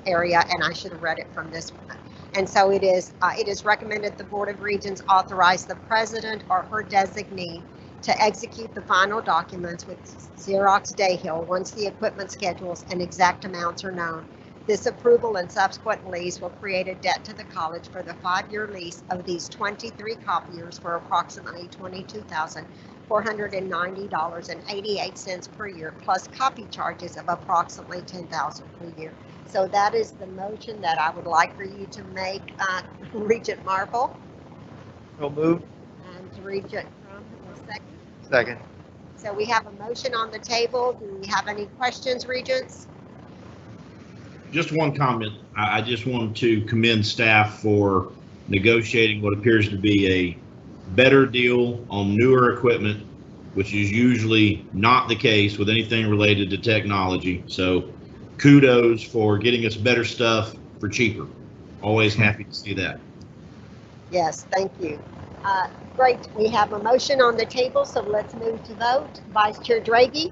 area and I should have read it from this one. And so it is recommended the Board of Regents authorize the president or her designee to execute the final documents with Xerox Dayhill once the equipment schedules and exact amounts are known. This approval and subsequent lease will create a debt to the college for the 5-year lease of these 23 copiers for approximately $22,490.88 per year, plus copy charges of approximately $10,000 per year. So that is the motion that I would like for you to make, Regent Marble. So moved. And Regent Crum, second. Second. So we have a motion on the table. Do we have any questions, Regents? Just one comment. I just wanted to commend staff for negotiating what appears to be a better deal on newer equipment, which is usually not the case with anything related to technology. So kudos for getting us better stuff for cheaper. Always happy to see that. Yes, thank you. Great. We have a motion on the table, so let's move to vote. Vice Chair Draghi?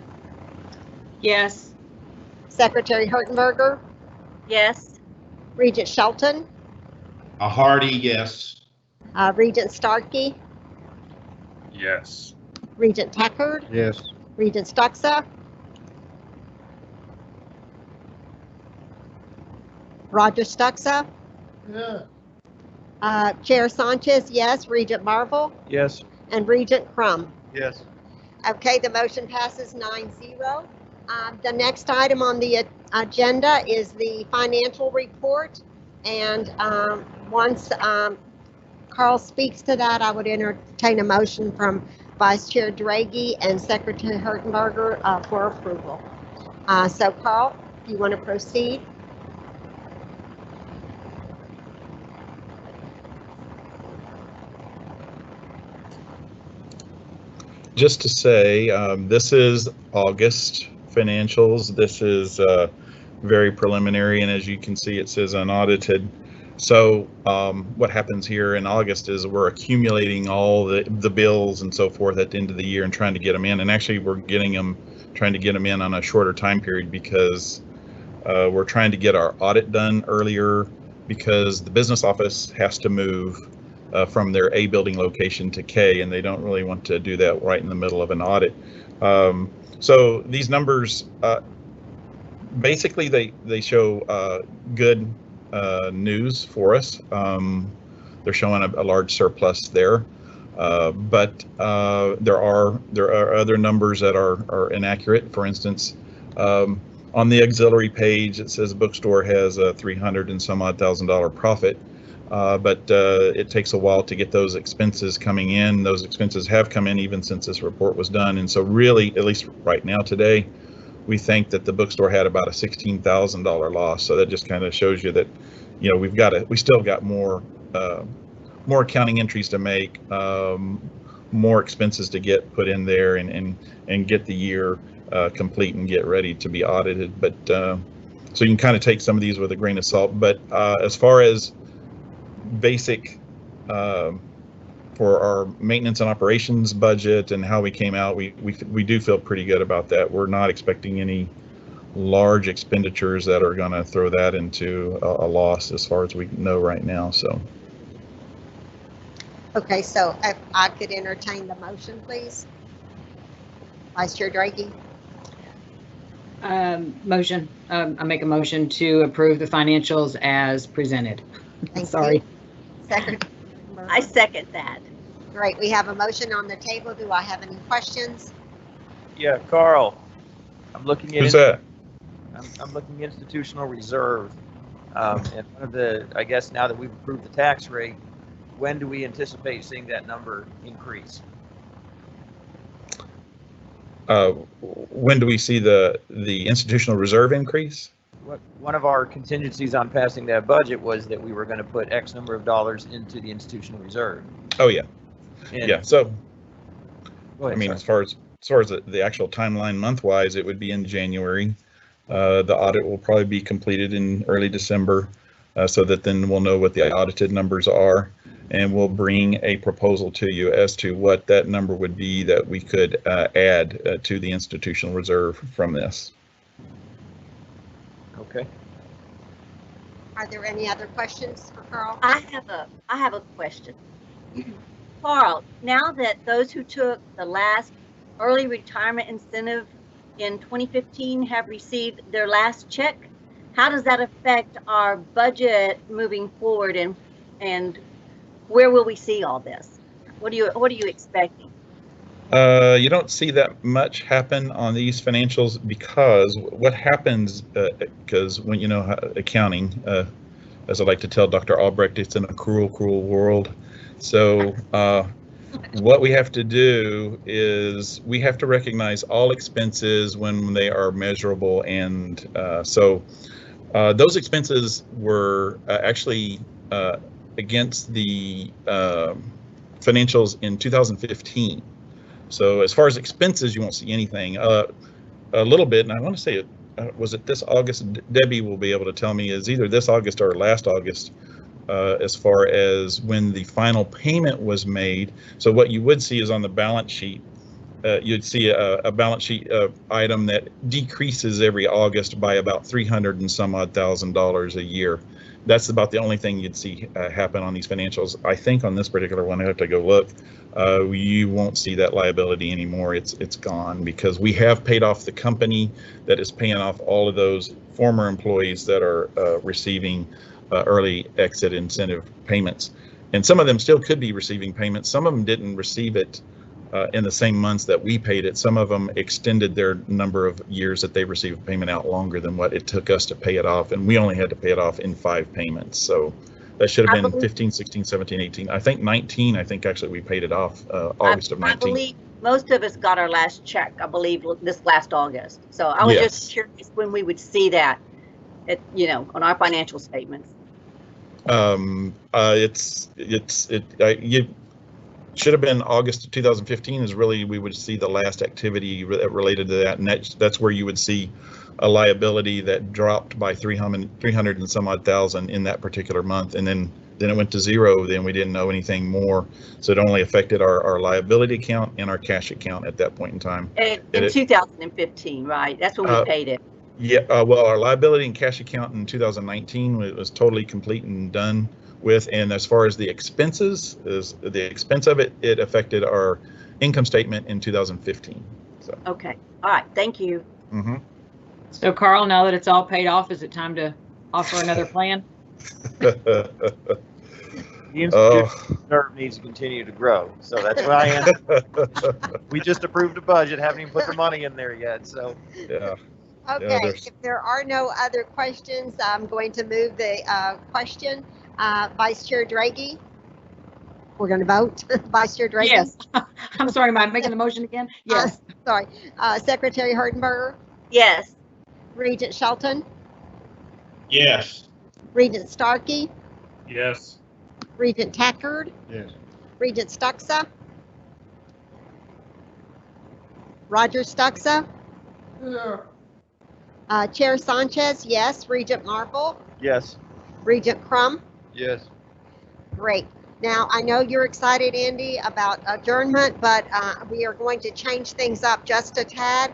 Yes. Secretary Hertenberger? Yes. Regent Shelton? A hearty yes. Regent Starkey? Yes. Regent Tackard? Yes. Regent Stoxa? Roger Stoxa? Yeah. Chair Sanchez, yes. Regent Marble? Yes. And Regent Crum? Yes. Okay, the motion passes 9-0. The next item on the agenda is the financial report. And once Carl speaks to that, I would entertain a motion from Vice Chair Draghi and Secretary Hertenberger for approval. So Carl, if you want to proceed. Just to say, this is August financials. This is very preliminary, and as you can see, it says unaudited. So what happens here in August is we're accumulating all the bills and so forth at the end of the year and trying to get them in. And actually, we're trying to get them in on a shorter time period because we're trying to get our audit done earlier because the business office has to move from their A building location to K, and they don't really want to do that right in the middle of an audit. So these numbers, basically they show good news for us. They're showing a large surplus there, but there are other numbers that are inaccurate. For instance, on the auxiliary page, it says bookstore has a $300 and some odd $1,000 profit. But it takes a while to get those expenses coming in. Those expenses have come in even since this report was done. And so really, at least right now today, we think that the bookstore had about a $16,000 loss. So that just kind of shows you that, you know, we still got more accounting entries to make, more expenses to get put in there and get the year complete and get ready to be audited. But so you can kind of take some of these with a grain of salt. But as far as basic for our maintenance and operations budget and how we came out, we do feel pretty good about that. We're not expecting any large expenditures that are going to throw that into a loss as far as we know right now. So Okay, so if I could entertain the motion, please. Vice Chair Draghi? Motion. I make a motion to approve the financials as presented. Thank Sorry. you. Second. I second that. Great, we have a motion on the table. Do I have any questions? Yeah, Carl, I'm looking at. who's that? I'm looking at institutional reserve. And one of the, I guess now that we've approved the tax rate, when do we anticipate seeing that number increase? When do we see the institutional reserve increase? One of our contingencies on passing that budget was that we were going to put X number of dollars into the institutional reserve. Oh yeah, And yeah. So go ahead, I mean, sorry. as far as the actual timeline month-wise, it would be in January. The audit will probably be completed in early December, so that then we'll know what the audited numbers are, and we'll bring a proposal to you as to what that number would be that we could add to the institutional reserve from this. Okay. Are there any other questions for Carl? I have a question. Carl, now that those who took the last early retirement incentive in 2015 have received their last check, how does that affect our budget moving forward, and where will we see all this? What are you expecting? You don't see that much happen on these financials because what happens, because when you know accounting, as I like to tell Dr. Albrecht, it's in a cruel, cruel world. So what we have to do is we have to recognize all expenses when they are measurable, and so those expenses were actually against the financials in 2015. So as far as expenses, you won't see anything. A little bit, and I want to say, was it this August? Debbie will be able to tell me, is either this August or last August, as far as when the final payment was made. So what you would see is on the balance sheet, you'd see a balance sheet item that decreases every August by about $300 and some odd thousand a year. That's about the only thing you'd see happen on these financials. I think on this particular one, I have to go look. You won't see that liability anymore. It's gone because we have paid off the company that is paying off all of those former employees that are receiving early exit incentive payments. And some of them still could be receiving payments. Some of them didn't receive it in the same months that we paid it. Some of them extended their number of years that they received payment out longer than what it took us to pay it off. And we only had to pay it off in 5 payments. So that should have been 15, 16, 17, 18. I think 19, I think actually we paid it off August of 19. I believe most of us got our last check, I believe, this last August. So I was just curious when we would see that, on our financial statements. You should have been August of 2015 is really we would see the last activity related to that, and that's where you would see a liability that dropped by 300 and some odd thousand in that particular month, and then it went to zero. Then we didn't know anything more, so it only affected our liability account and our cash account at that point in time. In 2015, right? That's when we paid it. Yeah, well, our liability and cash account in 2019 was totally complete and done with, and as far as the expenses, is the expense of it, it affected our income statement in 2015. So. Okay, all right, thank you. Mm-hmm. So Carl, now that it's all paid off, is it time to offer another plan? The institution reserve needs to continue to grow, so that's why I am. We just approved a budget, haven't even put the money in there yet, so. Yeah. Okay, if there are no other questions, I'm going to move the question. Vice Chair Draghi, we're going to vote. Vice Chair Draghi? Yes. I'm sorry, am I making the motion again? Yes. Sorry. Secretary Hertenberger? Yes. Regent Shelton? Yes. Regent Starkey? Yes. Regent Tackard? Yes. Regent Stuxa? Roger Stuxa? Yeah. Chair Sanchez, yes. Regent Marble? Yes. Regent Crum? Yes. Great. Now, I know you're excited, Andy, about adjournment, but we are going to change things up just a tad.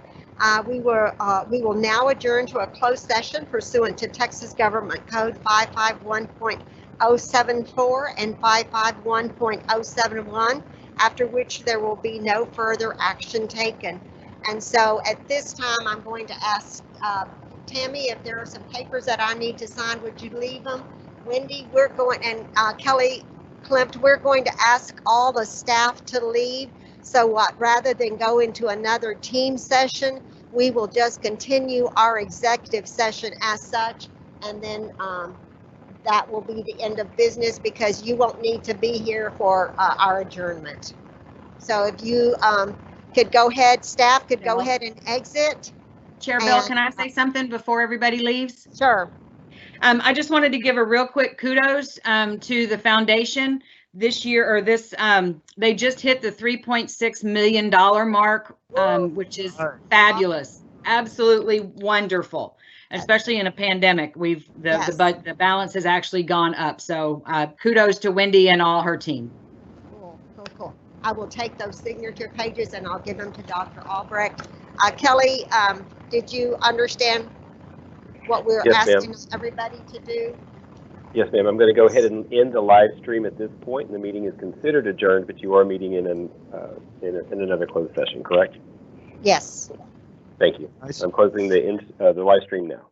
We will now adjourn to a closed session pursuant to Texas Government Code 551.074 and 551.071, after which there will be no further action taken. And so at this time, I'm going to ask Tammy if there are some papers that I need to sign. Would you leave them? Wendy, we're going, and Kelly Klimt, we're going to ask all the staff to leave. So rather than go into another team session, we will just continue our executive session as such, and then that will be the end of business because you won't need to be here for our adjournment. So if you could go ahead, staff could go ahead and exit. Chair Bill, can I say something before everybody leaves? Sure. I just wanted to give a real quick kudos to the foundation this year, or this, they just hit the $3.6 million mark, which is fabulous, absolutely wonderful, especially in a pandemic. The balance has actually gone up. So kudos to Wendy and all her team. Cool. I will take those signature pages and I'll give them to Dr. Albrecht. Kelly, did you understand what we're asking everybody to do? Yes, ma'am. I'm going to go ahead and end the live stream at this point, and the meeting is considered adjourned, but you are meeting in another closed session, correct? Yes. Thank you. I'm closing the live stream now.